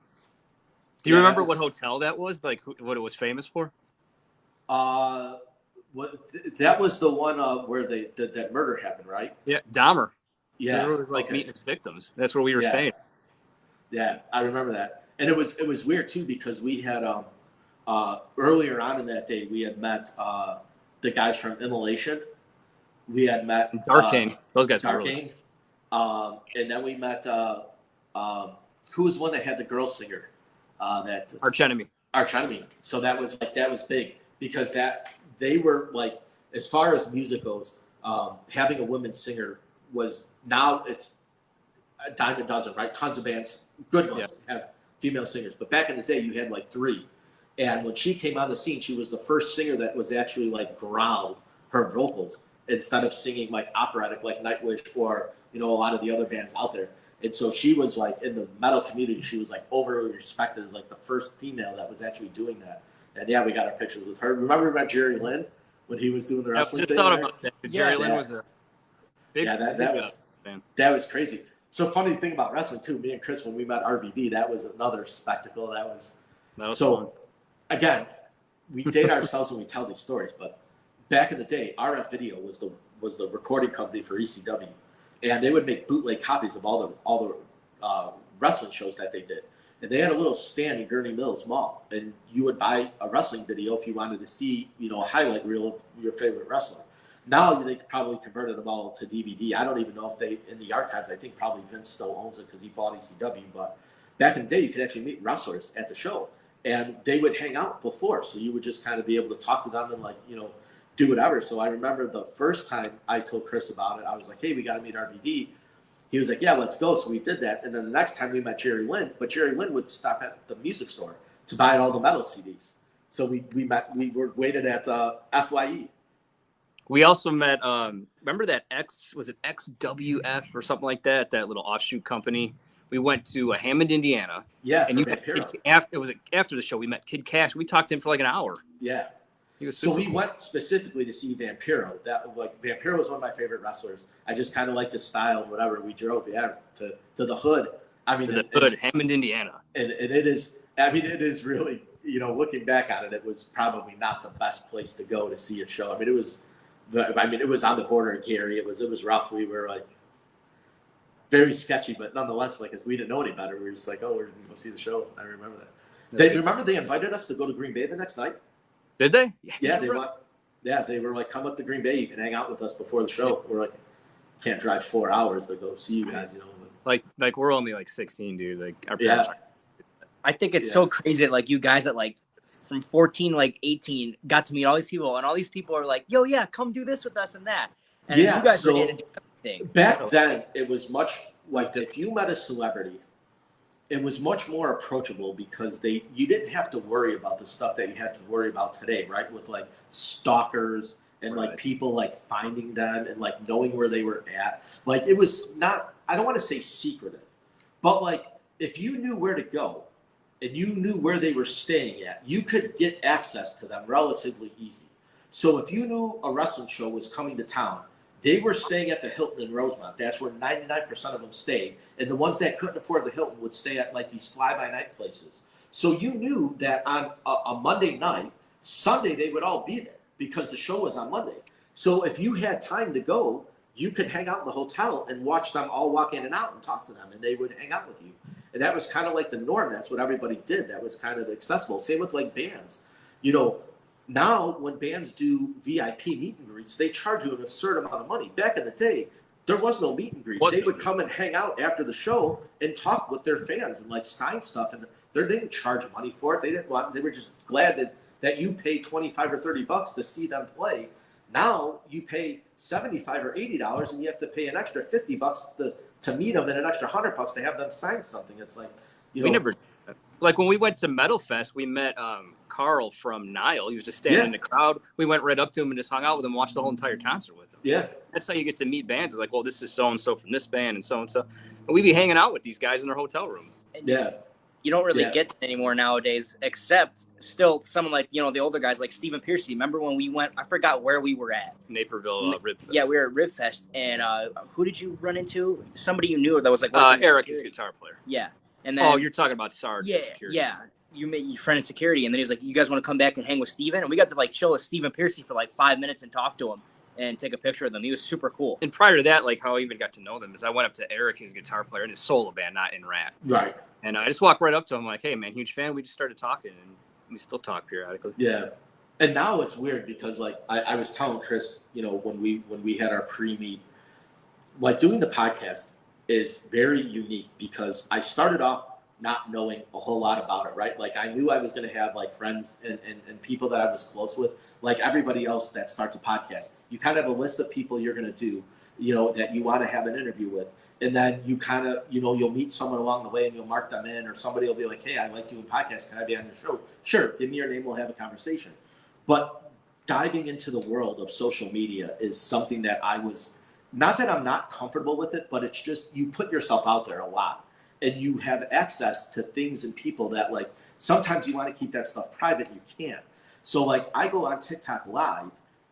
Do you remember what hotel that was? Like what it was famous for? That was the one where that murder happened, right? Yeah, Dahmer. Yeah, it was like meeting his victims. That's where we were staying. Yeah, I remember that, and it was weird too because we had earlier on in that day we had met the guys from Immolation. We had met Darkane. Those guys Darkane. were really... And then we met who was one that had the girl singer? That Arch Enemy. Arch Enemy. So that was big because they were like, as far as music goes, having a woman singer was, now it's a dime a dozen, right? Tons of bands, good ones, have female singers. But back in the day, you had like 3. And when she came on the scene, she was the first singer that was actually like growled her vocals instead of singing like operatic, like Nightwish or, a lot of the other bands out there. And so she was like, in the metal community, she was like overly respected as like the first female that was actually doing that. And yeah, we got our pictures with her. Remember about Jerry Lynn when he was doing the wrestling thing? I just thought about that. Jerry Lynn was a big, that was crazy. So funny thing about wrestling too, me and Chris, when we met RVD, that was another spectacle. That was so fun. Again, we date ourselves when we tell these stories, but back in the day, RF Video was the recording company for ECW, and they would make bootleg copies of all the wrestling shows that they did. And they had a little stand in Gurney Mills Mall, and you would buy a wrestling video if you wanted to see, a highlight reel of your favorite wrestler. Now they probably converted them all to DVD. I don't even know if they, in the archives, I think probably Vince still owns it because he bought ECW. But back in the day, you could actually meet wrestlers at the show, and they would hang out before. So you would just kind of be able to talk to them and like, do whatever. So I remember the first time I told Chris about it, I was like, "Hey, we got to meet RVD." He was like, "Yeah, let's go." So we did that. And then the next time we met Jerry Lynn, but Jerry Lynn would stop at the music store to buy all the metal CDs. So we were waited at FYE. We also met, remember that was it XWF or something like that, that little offshoot company? We went to Hammond, Indiana. Yeah, and it was after the show, we met Kid Cash. We talked to him for like an hour. Yeah. He was so we went specifically to see Vampiro. Vampiro was one of my favorite wrestlers. I just kind of liked his style and whatever. We drove, to the hood. I mean, Hammond, Indiana. And it is, it is really, looking back on it, it was probably not the best place to go to see a show. I mean, it was on the border of Gary. It was rough. We were like very sketchy, but nonetheless, like, as we didn't know any better, we were just like, oh, we're going to go see the show. I remember that. They invited us to go to Green Bay the next night. Did they? Yeah, they were like, come up to Green Bay. You can hang out with us before the show. We're like, can't drive 4 hours to go see you guys, Like we're only like 16, dude. Like our parents are. I think it's so crazy that like you guys at like from 14 like 18 got to meet all these people, and all these people are like, yo, yeah, come do this with us and that. And you guys were able to do everything. Back then, it was much like if you met a celebrity, it was much more approachable because you didn't have to worry about the stuff that you had to worry about today, right? With like stalkers and like people like finding them and like knowing where they were at. Like it was not, I don't want to say secretive, but like if you knew where to go and you knew where they were staying at, you could get access to them relatively easy. So if you knew a wrestling show was coming to town, they were staying at the Hilton in Rosemont. That's where 99% of them stayed. And the ones that couldn't afford the Hilton would stay at like these fly-by-night places. So you knew that on a Monday night, Sunday they would all be there because the show was on Monday. So if you had time to go, you could hang out in the hotel and watch them all walk in and out and talk to them, and they would hang out with you. And that was kind of like the norm. That's what everybody did. That was kind of accessible. Same with like bands. You know, now when bands do VIP meet and greets, they charge you an absurd amount of money. Back in the day, there was no meet and greet. They would come and hang out after the show and talk with their fans and like sign stuff. And they didn't charge money for it. They didn't want. They were just glad that you paid $25 or $30 to see them play. Now you pay $75 or $80, and you have to pay an extra $50 to meet them, and an extra $100 to have them sign something. It's like, you know, we never. Like when we went to Metal Fest, we met Carl from Nile. He was just standing in the crowd. We went right up to him and just hung out with him, watched the whole entire concert with him. Yeah. That's how you get to meet bands. It's like, well, this is so-and-so from this band and so-and-so. And we'd be hanging out with these guys in their hotel rooms. And you don't really get that anymore nowadays, except still someone like, you know, the older guys like Stephen Piercy. Remember when we went, I forgot where we were at. Naperville Rib Fest. Yeah, we were at Rib Fest. And who did you run into? Somebody you knew that was like Eric, his guitar player. Yeah. And then, you're talking about Sarge. Security. Yeah. You met your friend in security, and then he was like, you guys want to come back and hang with Steven? And we got to like chill with Stephen Piercy for like 5 minutes and talk to him and take a picture of them. He was super cool. And prior to that, like how I even got to know them is I went up to Eric, his guitar player, in his solo band, not in Rat. Right. And I just walked right up to him like, hey, man, huge fan. We just started talking, and we still talk periodically. Yeah. And now it's weird because like I was telling Chris, you know, when we had our pre-meet, like doing the podcast is very unique because I started off not knowing a whole lot about it, right? Like I knew I was going to have like friends and people that I was close with, like everybody else that starts a podcast. You kind of have a list of people you're going to do, you know, that you want to have an interview with. And then you kind of, you know, you'll meet someone along the way and you'll mark them in, or somebody will be like, hey, I like doing podcasts. Can I be on your show? Sure. Give me your name. We'll have a conversation. But diving into the world of social media is something that I was, not that I'm not comfortable with it, but it's just, you put yourself out there a lot. And you have access to things and people that like sometimes you want to keep that stuff private, you can't. So like I go on TikTok live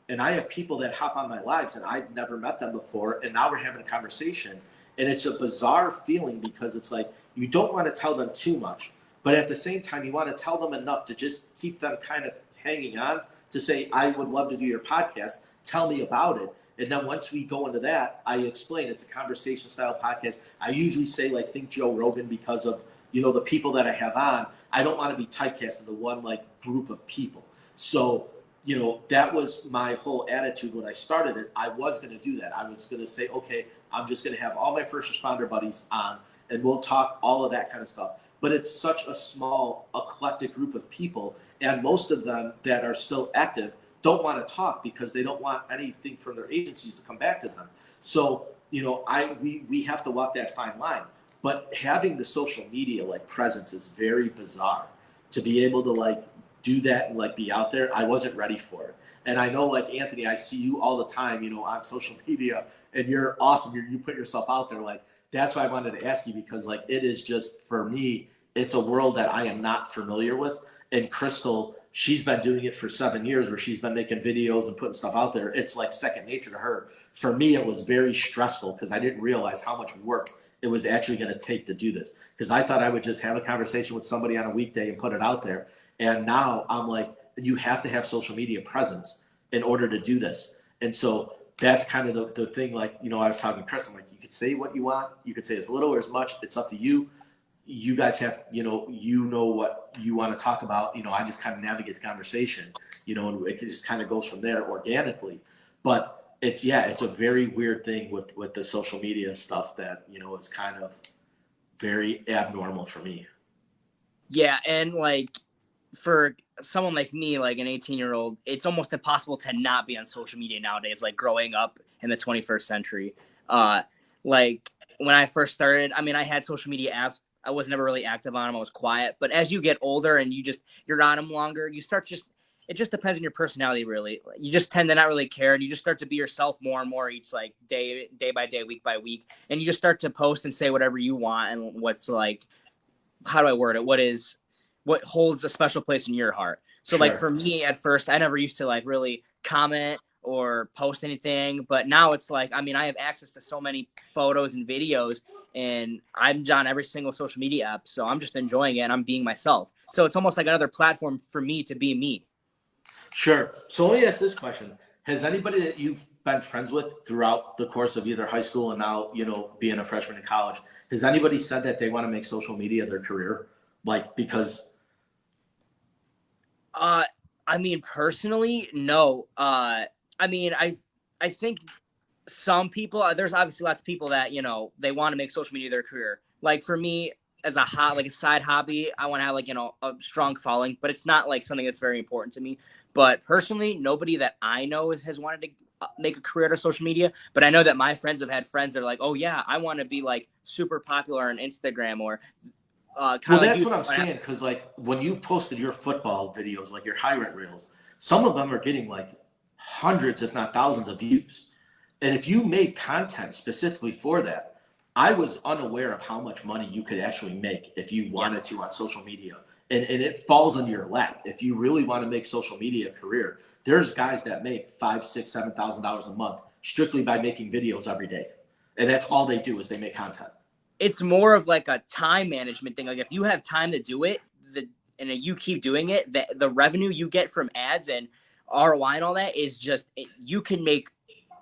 and I have people that hop on my lives and I've never met them before, and now we're having a conversation, and it's a bizarre feeling because it's like you don't want to tell them too much, but at the same time you want to tell them enough to just keep them kind of hanging on to say, I would love to do your podcast, tell me about it. And then once we go into that, I explain it's a conversation style podcast. I usually say like, think Joe Rogan because of, you know, the people that I have on. I don't want to be typecast into one like group of people. So, you know, that was my whole attitude when I started it. I was going to do that. I was going to say, okay, I'm just going to have all my first responder buddies on and we'll talk all of that kind of stuff. But it's such a small, eclectic group of people. And most of them that are still active don't want to talk because they don't want anything from their agencies to come back to them. So, you know, we have to walk that fine line. But having the social media like presence is very bizarre. To be able to like do that and like be out there, I wasn't ready for it. And I know like Anthony, I see you all the time, you know, on social media, and you're awesome. You put yourself out there. Like that's why I wanted to ask you, because like it is just, for me, it's a world that I am not familiar with. And Crystal, she's been doing it for 7 years where she's been making videos and putting stuff out there. It's like second nature to her. For me, it was very stressful because I didn't realize how much work it was actually going to take to do this. Because I thought I would just have a conversation with somebody on a weekday and put it out there. And now I'm like, you have to have social media presence in order to do this. And so that's kind of the thing. Like, you know, I was talking to Chris, I'm like, you could say what you want. You could say as little or as much. It's up to you. You guys have, you know what you want to talk about. You know, I just kind of navigate the conversation, you know, and it just kind of goes from there organically. But it's a very weird thing with the social media stuff that, is kind of very abnormal for me. Yeah, and like for someone like me, like an 18-year-old, it's almost impossible to not be on social media nowadays, like growing up in the 21st century. Like when I first started, I mean, I had social media apps. I was never really active on them. I was quiet. But as you get older and you're on them longer, you start it just depends on your personality, really. You just tend to not really care, and you just start to be yourself more and more each like day by day, week by week, and you just start to post and say whatever you want and what's like, how do I word it? What holds a special place in your heart. So like Sure. for me at first, I never used to like really comment or post anything, but now it's like, I mean, I have access to so many photos and videos, and I'm on every single social media app. So I'm just enjoying it and I'm being myself. So it's almost like another platform for me to be me. Sure. So let me ask this question. Has anybody that you've been friends with throughout the course of either high school and now, being a freshman in college, has anybody said that they want to make social media their career? Like, because I mean, personally, no. I mean, I think some people, there's obviously lots of people that, they want to make social media their career. Like for me, as like a side hobby, I want to have like, a strong following, but it's not like something that's very important to me. But personally, nobody that I know has wanted to make a career out of social media. But I know that my friends have had friends that are like, oh yeah, I want to be like super popular on Instagram, or kind well, of like that's you. what I'm saying. Because like when you posted your football videos, like your highlight reels, some of them are getting like hundreds, if not thousands, of views. And if you made content specifically for that, I was unaware of how much money you could actually make if you wanted to on social media. And it falls into your lap. If you really want to make social media a career, there's guys that make $5,000, $6,000, $7,000 a month strictly by making videos every day. And that's all they do is they make content. It's more of like a time management thing. Like if you have time to do it, and you keep doing it, the revenue you get from ads and ROI and all that is just you can make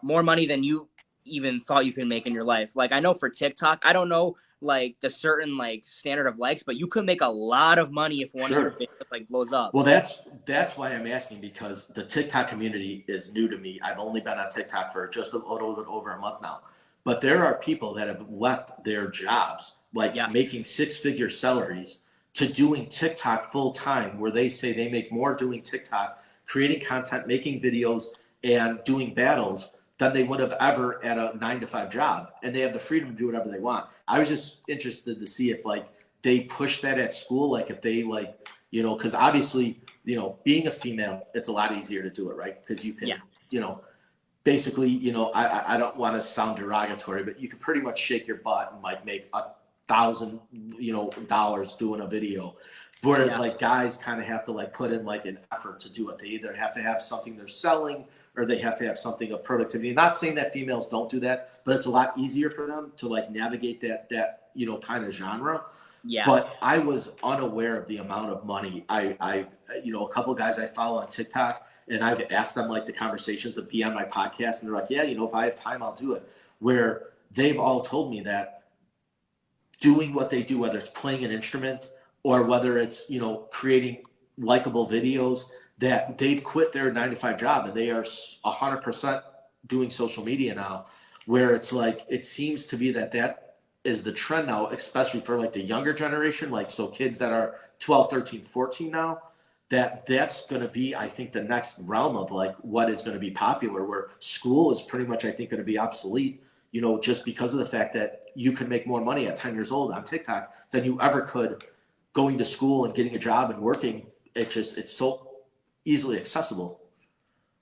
more money than you even thought you can make in your life. Like I know for TikTok, I don't know like the certain like standard of likes, but you could make a lot of money if one of your Sure. videos like blows up. Well, that's why I'm asking, because the TikTok community is new to me. I've only been on TikTok for just a little bit over a month now. But there are people that have left their jobs, like Yeah. making six-figure salaries, to doing TikTok full time, where they say they make more doing TikTok, creating content, making videos, and doing battles than they would have ever at a 9 to 5 job. And they have the freedom to do whatever they want. I was just interested to see if like they push that at school, like if they like, because obviously, being a female, it's a lot easier to do it, right? Because you can, Yeah. basically, I don't want to sound derogatory, but you can pretty much shake your butt and like make $1,000, dollars doing a video. Whereas Yeah. like guys kind of have to like put in like an effort to do it. They either have to have something they're selling or they have to have something of productivity. Not saying that females don't do that, but it's a lot easier for them to like navigate that kind of genre. Yeah. But I was unaware of the amount of money. I a couple of guys I follow on TikTok, and I've asked them like the conversations to be on my podcast, and they're like, yeah, if I have time, I'll do it. Where they've all told me that doing what they do, whether it's playing an instrument or whether it's, creating likable videos, that they've quit their 9 to 5 job and they are 100% doing social media now, where it's like, it seems to be that is the trend now, especially for like the younger generation, like so kids that are 12, 13, 14 now, that's going to be, I think, the next realm of like what is going to be popular, where school is pretty much, I think, going to be obsolete, just because of the fact that you can make more money at 10 years old on TikTok than you ever could going to school and getting a job and working. It's so easily accessible.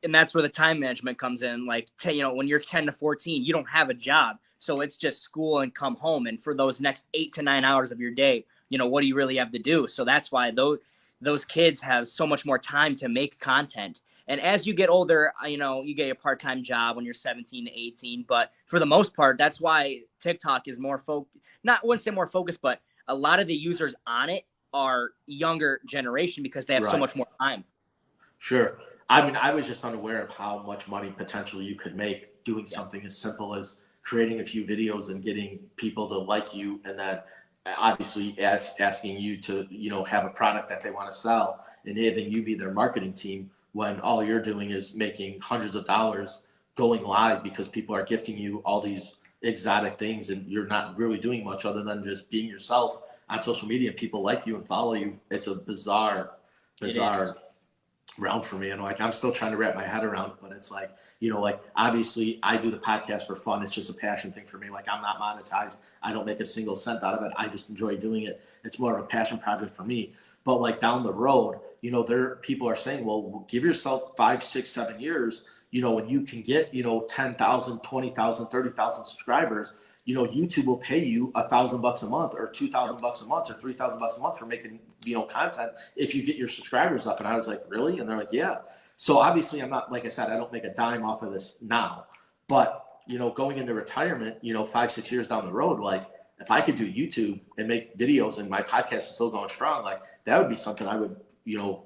And that's where the time management comes in. Like, when you're 10 to 14, you don't have a job. So it's just school and come home. And for those next 8 to 9 hours of your day, what do you really have to do? So that's why those kids have so much more time to make content. And as you get older, you get a part-time job when you're 17 to 18. But for the most part, that's why TikTok is more I wouldn't say more focused, but a lot of the users on it are younger generation because they have so Right. much more time. Sure. I mean, I was just unaware of how much money potentially you could make doing something as simple as creating a few videos and getting people to like you, and then obviously asking you to, have a product that they want to sell and having you be their marketing team, when all you're doing is making hundreds of dollars going live because people are gifting you all these exotic things and you're not really doing much other than just being yourself on social media. People like you and follow you. It's a bizarre realm for me. And like, I'm still trying to wrap my head around it, but it's like, you know, like obviously I do the podcast for fun. It's just a passion thing for me. Like I'm not monetized. I don't make a single cent out of it. I just enjoy doing it. It's more of a passion project for me. But like down the road, you know, people are saying, well, give yourself 5, 6, 7 years, you know, when you can get, you know, 10,000, 20,000, 30,000 subscribers, you know, YouTube will pay you $1,000 a month or $2,000 a month or $3,000 a month for making, you know, content if you get your subscribers up. And I was like, really? And they're like, yeah. So obviously I'm not, like I said, I don't make a dime off of this now, but, you know, going into retirement, you know, 5, 6 years down the road, like if I could do YouTube and make videos and my podcast is still going strong, like that would be something I would, you know,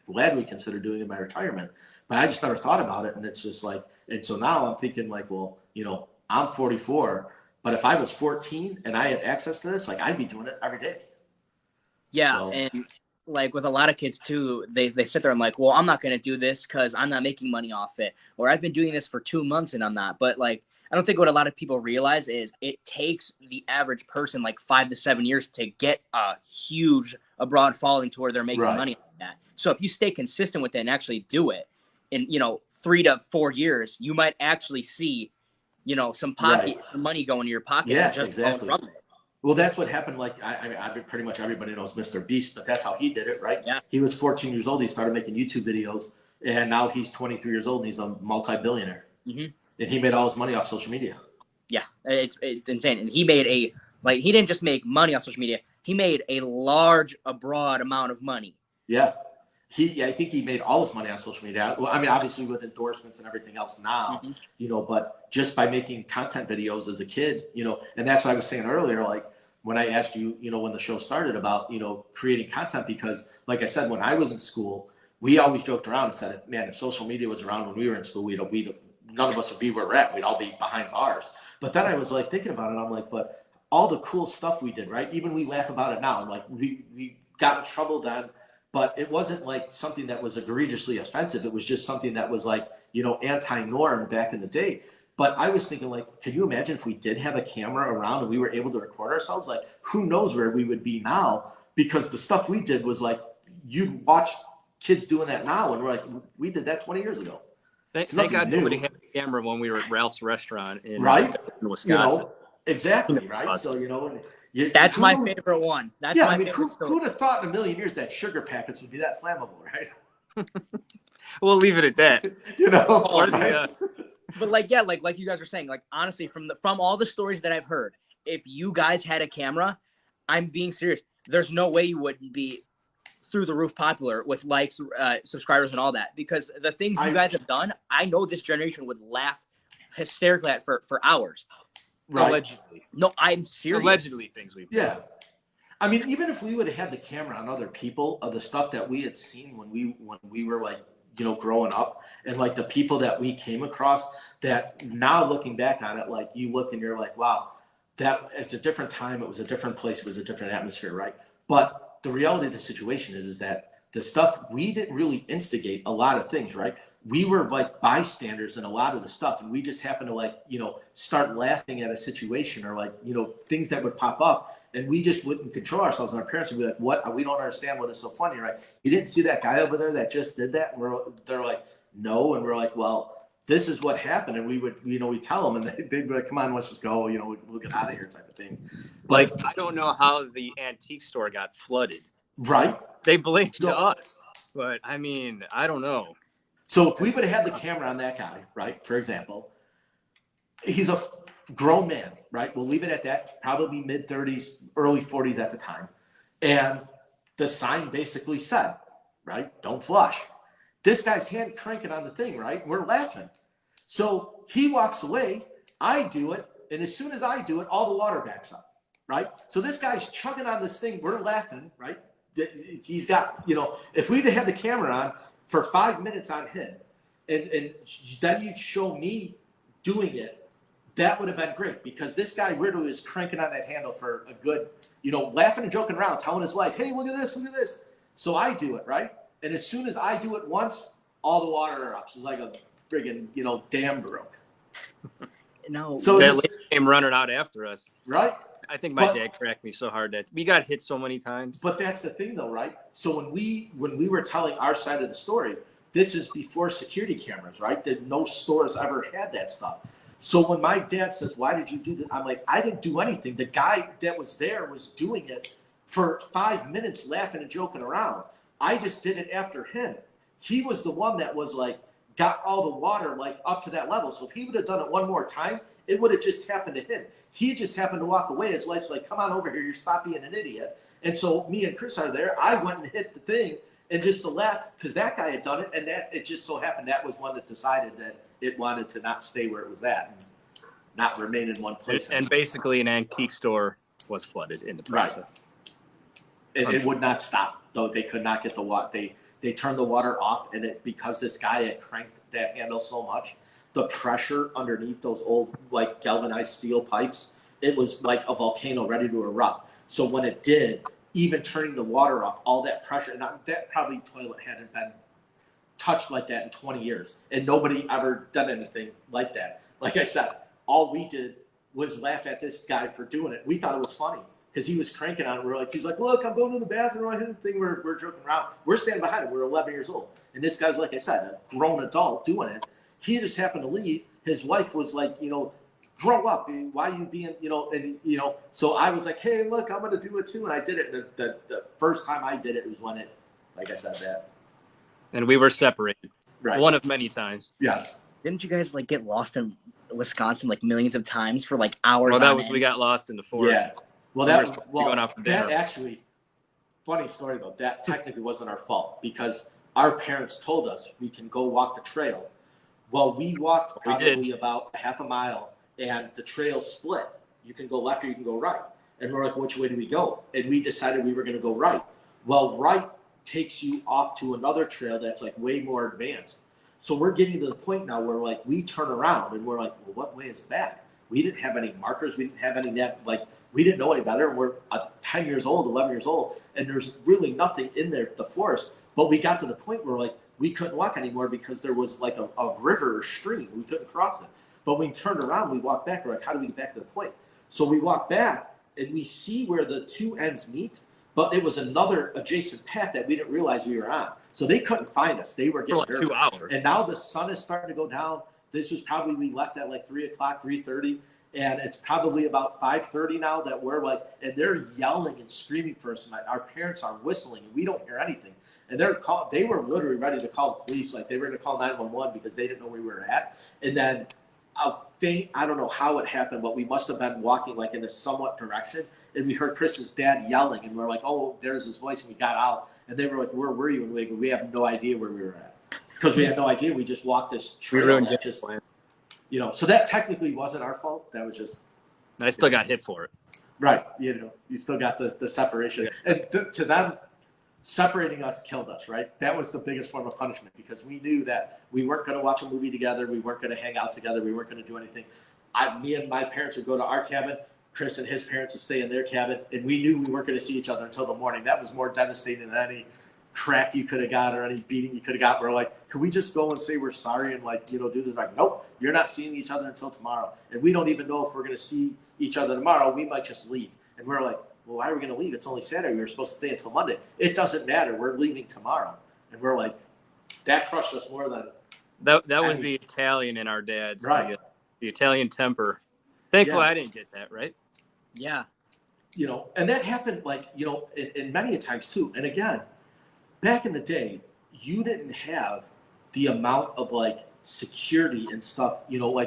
gladly consider doing in my retirement. But I just never thought about it. And it's just like, and so now I'm thinking like, well, you know, I'm 44, but if I was 14 and I had access to this, like I'd be doing it every day. Yeah. So, And like with a lot of kids too, they sit there and like, well, I'm not going to do this because I'm not making money off it. Or I've been doing this for 2 months and I'm not. But like, I don't think what a lot of people realize is it takes the average person like 5 to 7 years to get a huge, a broad following to where they're making money on that. So if you stay consistent with it and actually do it in, you know, 3 to 4 years, you might actually see, you know, some money going to your pocket. Yeah, just exactly. from it. Well, that's what happened. Like, I mean, pretty much everybody knows Mr. Beast, but that's how he did it, right? Yeah. He was 14 years old. He started making YouTube videos, and now he's 23 years old, and he's a multi-billionaire. Mm-hmm. And he made all his money off social media. Yeah, it's insane. And he made he didn't just make money off social media. He made a broad amount of money. Yeah. I think he made all his money on social media. Well, I mean, obviously with endorsements and everything else now, you know, but just by making content videos as a kid, you know, and that's what I was saying earlier, like when I asked you, you know, when the show started about, you know, creating content, because like I said, when I was in school, we always joked around and said, man, if social media was around when we were in school, none of us would be where we're at. We'd all be behind bars. But then I was like thinking about it. I'm like, but all the cool stuff we did, right? Even we laugh about it now. Like we got in trouble then, but it wasn't like something that was egregiously offensive. It was just something that was like, you know, anti-norm back in the day. But I was thinking, like, could you imagine if we did have a camera around and we were able to record ourselves? Like, who knows where we would be now? Because the stuff we did was like, you watch kids doing that now, and we're like, we did that 20 years ago. Thank God nobody had a camera when we were at Ralph's restaurant in Wisconsin. You know, exactly, right? So, you know, that's my favorite one. That's my favorite. Who would have thought in a million years that sugar packets would be that flammable, right? We'll leave it at that. You know, right? But like, yeah, like you guys are saying, like honestly, from all the stories that I've heard, if you guys had a camera, I'm being serious. There's no way you wouldn't be through the roof popular with likes, subscribers, and all that, because the things you guys have done, I know this generation would laugh hysterically at for hours. Right. Allegedly. No, I'm serious. Allegedly, things we've done. Yeah. I mean, even if we would have had the camera on other people of the stuff that we had seen when we were like, you know, growing up, and like the people that we came across, that now looking back on it, like you look and you're like, wow, that it's a different time. It was a different place. It was a different atmosphere. Right. But the reality of the situation is that the stuff, we didn't really instigate a lot of things, right? We were like bystanders in a lot of the stuff, and we just happened to like, you know, start laughing at a situation or like, you know, things that would pop up, and we just wouldn't control ourselves, and our parents would be like, what? We don't understand what is so funny, right? You didn't see that guy over there that just did that? And they're like, no. And we're like, well, this is what happened. And we would, you know, we tell them, and they'd be like, come on, let's just go, you know, we'll get out of here type of thing. Like, I don't know how the antique store got flooded. Right. They blamed to us, but I mean, I don't know. So if we would have had the camera on that guy, right, for example, he's a grown man, right? We'll leave it at that, probably mid-30s, early 40s at the time. And the sign basically said, right, don't flush. This guy's hand cranking on the thing, right? We're laughing. So he walks away, I do it, and as soon as I do it, all the water backs up, right? So this guy's chugging on this thing, we're laughing, right? He's got, you know, if we'd have had the camera on for 5 minutes on him, and then you'd show me doing it, that would have been great, because this guy literally is cranking on that handle for a good, you know, laughing and joking around, telling his wife, hey, look at this, look at this. So I do it, right? And as soon as I do it once, all the water erupts. It's like a friggin', dam broke. No. So That it's lady came running out after us. right. I think my But- dad cracked me so hard that we got hit so many times. But that's the thing, though, right? So when we were telling our side of the story, this is before security cameras, right? That no stores ever had that stuff. So when my dad says, "Why did you do that?" I'm like, "I didn't do anything. The guy that was there was doing it for 5 minutes, laughing and joking around. I just did it after him. He was the one that was like got all the water like up to that level. So if he would have done it one more time, it would have just happened to him. He just happened to walk away. His wife's like, "Come on over here. You're stop being an idiot." And so me and Chris are there. I went and hit the thing and just to laugh because that guy had done it. And that it just so happened that was one that decided that it wanted to not stay where it was at and not remain in one place. And basically, an antique store was flooded in the process. And it would not stop, though. They could not get the water. They turned the water off, and because this guy had cranked that handle so much, the pressure underneath those old like galvanized steel pipes, it was like a volcano ready to erupt. So when it did, even turning the water off, all that pressure, and that probably toilet hadn't been touched like that in 20 years, and nobody ever done anything like that. Like I said, all we did was laugh at this guy for doing it. We thought it was funny because he was cranking on it. He's like, "Look, I'm going to the bathroom. I hit the thing." We're joking around. We're standing behind him. We're 11 years old, and this guy's, like I said, a grown adult doing it. He just happened to leave. His wife was like, "Grow up. Why are you being, and So I was like, "Hey, look, I'm going to do it too," and I did it. And the first time I did it was when it, like I said, that. And we were separated. Right. One of many times. Yes. Didn't you guys like get lost in Wisconsin like millions of times for like hours? Well, that on was end? we got lost in the forest. Yeah. Well, We were supposed to be going out for that dinner. actually, funny story though. That technically wasn't our fault because our parents told us we can go walk the trail. Well, we walked We did. probably about half a mile, and the trail split. You can go left or you can go right. And we're like, "Which way do we go?" And we decided we were going to go right. Well, right takes you off to another trail that's like way more advanced. So we're getting to the point now where like we turn around and we're like, "Well, what way is back?" We didn't have any markers. We didn't have any we didn't know any better. We're 10 years old, 11 years old, and there's really nothing in there, the forest. But we got to the point where like we couldn't walk anymore because there was like a river or stream. We couldn't cross it. But when we turned around, we walked back. We're like, "How do we get back to the point?" So we walk back and we see where the two ends meet, but it was another adjacent path that we didn't realize we were on. So they couldn't find us. They were For getting like 2 nervous. hours. And now the sun is starting to go down. This was probably, we left at like 3 o'clock, 3:30. And it's probably about 5:30 now that we're like, and they're yelling and screaming for us. And our parents are whistling and we don't hear anything. And they were literally ready to call the police. Like they were going to call 911 because they didn't know where we were at. And then I don't know how it happened, but we must have been walking like in a somewhat direction. And we heard Chris's dad yelling and we're like, "Oh, there's his voice." And we got out and they were like, "Where were you?" And we have no idea where we were at because we had no idea. We just walked this We trail. ruined that Jim's just, plan. so that technically wasn't our fault. That was just, I still got hit for it. right. You still got the separation. And to them, separating us killed us, right? That was the biggest form of punishment because we knew that we weren't going to watch a movie together. We weren't going to hang out together. We weren't going to do anything. Me and my parents would go to our cabin. Chris and his parents would stay in their cabin. And we knew we weren't going to see each other until the morning. That was more devastating than any crack you could have got or any beating you could have got. We're like, "Can we just go and say we're sorry and do this?" Like, "Nope, you're not seeing each other until tomorrow. And we don't even know if we're going to see each other tomorrow. We might just leave." And we're like, "Well, why are we going to leave? It's only Saturday. We were supposed to stay until Monday." "It doesn't matter. We're leaving tomorrow." And we're like, that crushed us more than That was the Italian in our dad's. Right. The Italian temper. Thankfully, Yeah. I didn't get that, right? Yeah. and that happened in many a times too. And again, back in the day, you didn't have the amount of security and stuff,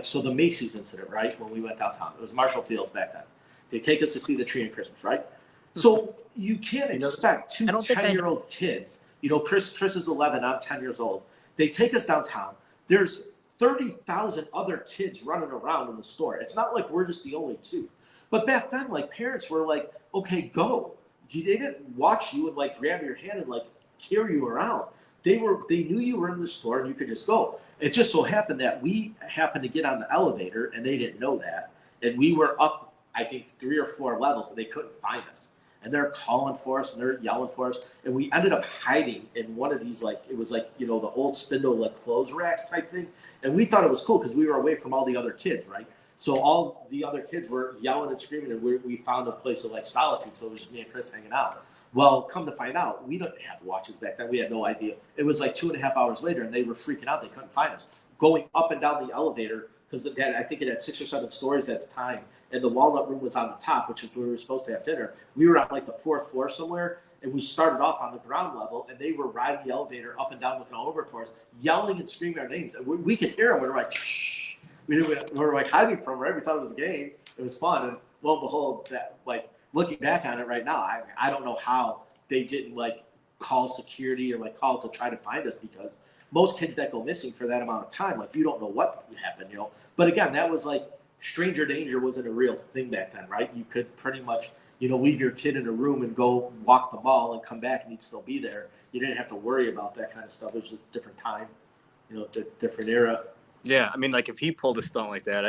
so the Macy's incident, right? When we went downtown, it was Marshall Fields back then. They take us to see the tree on Christmas, right? So you can't expect two I don't think I- 10-year-old kids, Chris is 11, I'm 10 years old. They take us downtown. There's 30,000 other kids running around in the store. It's not like we're just the only two. But back then, parents were like, "Okay, go." They didn't watch you and grab your hand and carry you around. They knew you were in the store and you could just go. It just so happened that we happened to get on the elevator and they didn't know that. And we were up, I think, 3 or 4 levels and they couldn't find us. and they're calling for us and they're yelling for us. And we ended up hiding in one of these, like, it was like, the old spindle, like, clothes racks type thing. And we thought it was cool because we were away from all the other kids, right? So all the other kids were yelling and screaming, and we found a place of, like, solitude. So it was just me and Chris hanging out. Well, come to find out, we didn't have watches back then. We had no idea. It was like 2.5 hours later, and they were freaking out. They couldn't find us. Going up and down the elevator, because I think it had 6 or 7 stories at the time, and the walnut room was on the top, which is where we were supposed to have dinner. We were on like the 4th floor somewhere, and we started off on the ground level, and they were riding the elevator up and down, looking all over for us, yelling and screaming our names. And we could hear them. We were like, shh. We were like hiding from her. We thought it was a game. It was fun. And lo and behold, that, like, looking back on it right now, I don't know how they didn't, like, call security or, like, call to try to find us, because most kids that go missing for that amount of time, like, you don't know what happened, But again, that was like, stranger danger wasn't a real thing back then, right? You could pretty much, leave your kid in a room and go walk the mall and come back and he'd still be there. You didn't have to worry about that kind of stuff. It was a different time, different era. Yeah, I mean, like, if he pulled a stunt like that,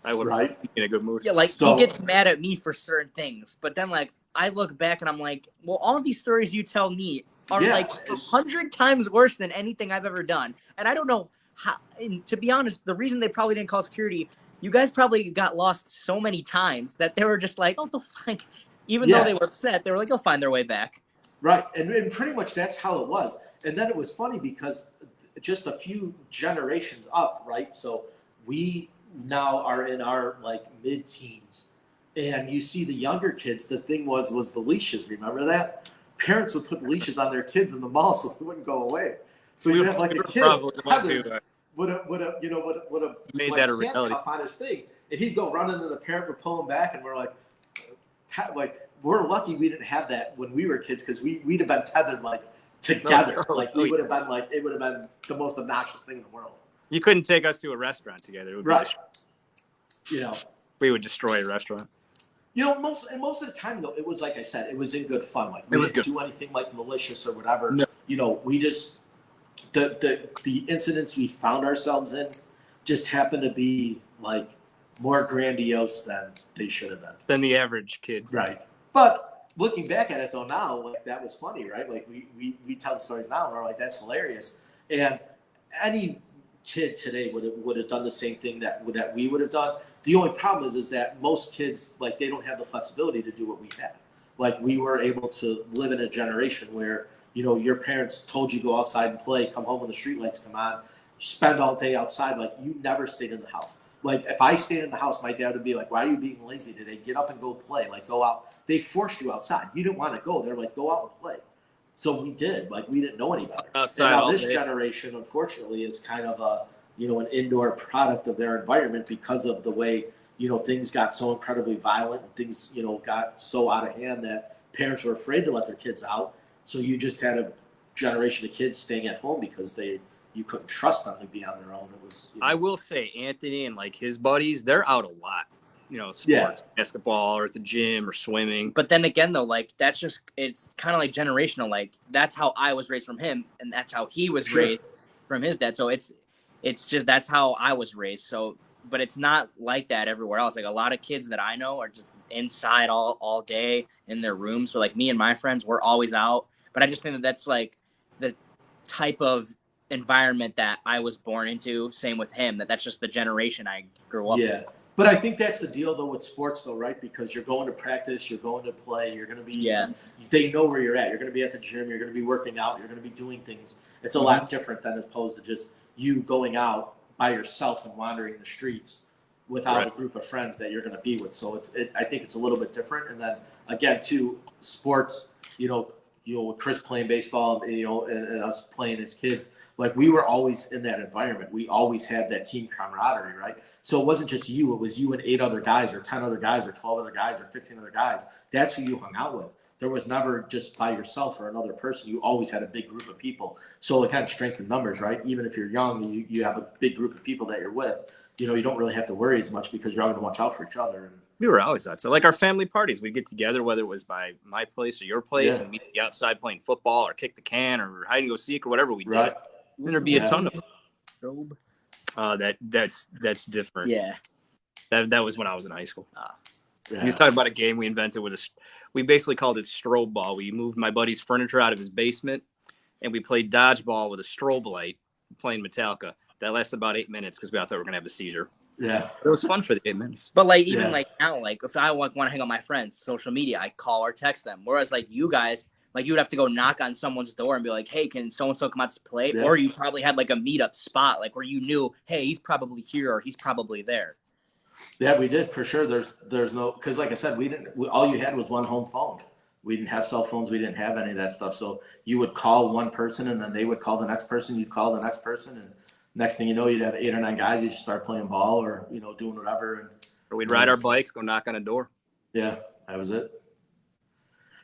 I would have been in a good mood. Yeah, like, he gets mad at me for certain things, but then, like, I look back and I'm like, well, all these stories you tell me are like 100 times worse than anything I've ever done. And I don't know how, and to be honest, the reason they probably didn't call security, you guys probably got lost so many times that they were just like, oh, they'll find, even though they were upset, they were like, they'll find their way back. Right. And pretty much that's how it was. And then it was funny because just a few generations up, right? So we now are in our, like, mid-teens. And you see the younger kids, the thing was the leashes. Remember that? Parents would put leashes on their kids in the mall so they wouldn't go away. So you have, like, a kid would have made that a reality on his thing, and he'd go running, and the parent would pull him back, and we're like, we're lucky we didn't have that when we were kids, because we'd have been tethered, like, together. Like, we would have been, like, it would have been the most obnoxious thing in the world. You couldn't take us to a restaurant together. It would be we would destroy a restaurant. Most of the time, though, it was, like I said, it was in good fun. Like, we didn't do anything, like, malicious or whatever. No. We just the incidents we found ourselves in just happened to be, like, more grandiose than they should have been. Than the average kid. Right. But looking back at it, though, now, like, that was funny, right? Like, we tell the stories now, and we're like, that's hilarious. And any kid today would have done the same thing that we would have done. The only problem is that most kids, like, they don't have the flexibility to do what we had. Like, we were able to live in a generation where, your parents told you go outside and play, come home when the streetlights come on, spend all day outside. Like, you never stayed in the house. Like, if I stayed in the house, my dad would be like, why are you being lazy today? Get up and go play. Like, go out. They forced you outside. You didn't want to go. They're like, go out and play. So we did. Like, we didn't know any better. Outside, and now this generation, unfortunately, is kind of an indoor product of their environment because of the way, things got so incredibly violent. And things, got so out of hand that parents were afraid to let their kids out. So you just had a generation of kids staying at home because you couldn't trust them to be on their own. It was. I will say, Anthony and, like, his buddies, they're out a lot. Sports, basketball, or at the gym, or swimming. But then again, though, like, it's kind of like generational. Like, that's how I was raised from him, and that's how he was raised from his dad. So it's just, that's how I was raised. So, but it's not like that everywhere else. Like, a lot of kids that I know are just inside all day in their rooms. So, like, me and my friends, we're always out. But I just think that's, like, the type of environment that I was born into. Same with him. That's just the generation I grew up with. But I think that's the deal, though, with sports, though, right? Because you're going to practice, you're going to play, you're going to be they know where you're at. You're going to be at the gym, you're going to be working out, you're going to be doing things. It's a lot different than as opposed to just you going out by yourself and wandering the streets without a group of friends that you're going to be with. So I think it's a little bit different. And then, again, too, sports, with Chris playing baseball, and us playing as kids, like, we were always in that environment. We always had that team camaraderie, right? So it wasn't just you. It was you and 8 other guys, or 10 other guys, or 12 other guys, or 15 other guys. That's who you hung out with. There was never just by yourself or another person. You always had a big group of people. So it kind of strength in numbers, right? Even if you're young, you have a big group of people that you're with. You don't really have to worry as much because you're all going to watch out for each other. And we were always outside. So, like, our family parties, we'd get together, whether it was by my place or your place, and meet outside playing football or kick the can or hide and go seek or whatever we did. Right. And there'd be a ton of that's different. Yeah. That was when I was in high school. Yeah. He's talking about a game we invented we basically called it strobe ball. We moved my buddy's furniture out of his basement, and we played dodgeball with a strobe light playing Metallica. That lasted about 8 minutes because we thought we were going to have a seizure. Yeah. It was fun for the 8 minutes. But like even Yeah. like now, like if I want to hang out with my friends, social media, I call or text them. Whereas like you guys, like you would have to go knock on someone's door and be like, "Hey, can so and so come out to play?" Yeah. Or you probably had like a meetup spot, like where you knew, "Hey, he's probably here or he's probably there." Yeah, we did for sure. There's no, because like I said, all you had was one home phone. We didn't have cell phones. We didn't have any of that stuff. So you would call one person, and then they would call the next person. You'd call the next person, and next thing you know, you'd have 8 or 9 guys. You just start playing ball or doing whatever. And Or we'd ride our bikes, go knock on a door. yeah, that was it.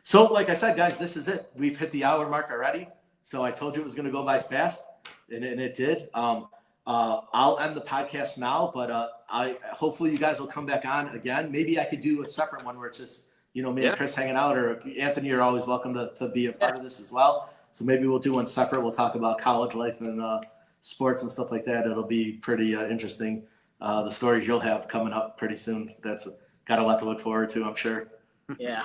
So like I said, guys, this is it. We've hit the hour mark already. So I told you it was going to go by fast, and it did. I'll end the podcast now, but I hopefully you guys will come back on again. Maybe I could do a separate one where it's just me and Chris hanging out, or if Anthony, you're always welcome to be a part of this as well. So maybe we'll do one separate. We'll talk about college life and sports and stuff like that. It'll be pretty interesting. The stories you'll have coming up pretty soon. That's got a lot to look forward to, I'm sure. Yeah.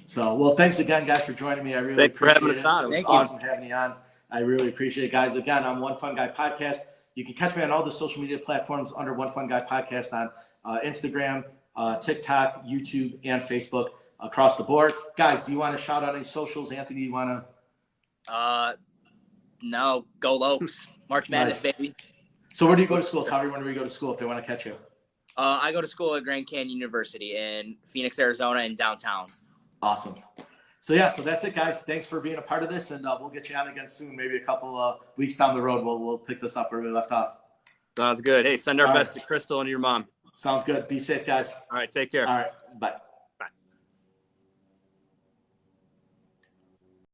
So, well, thanks again, guys, for joining me. I really Thanks for appreciate having us it. on. It was Thank you. awesome having you on. I really appreciate it, guys. Again, I'm One Fun Guy Podcast. You can catch me on all the social media platforms under One Fun Guy Podcast on Instagram, TikTok, YouTube, and Facebook across the board. Guys, do you want to shout out any socials? Anthony, you want to? No, go Lokes. March Madness, Nice. baby. So where do you go to school? Tell everyone where you go to school if they want to catch you. I go to school at Grand Canyon University in Phoenix, Arizona, in downtown. Awesome. So that's it, guys. Thanks for being a part of this, and we'll get you on again soon. Maybe a couple weeks down the road, we'll pick this up where we left off. Sounds good. Hey, send our All best right. to Crystal and your mom. Sounds good. Be safe, guys. All right, take care. All right. Bye.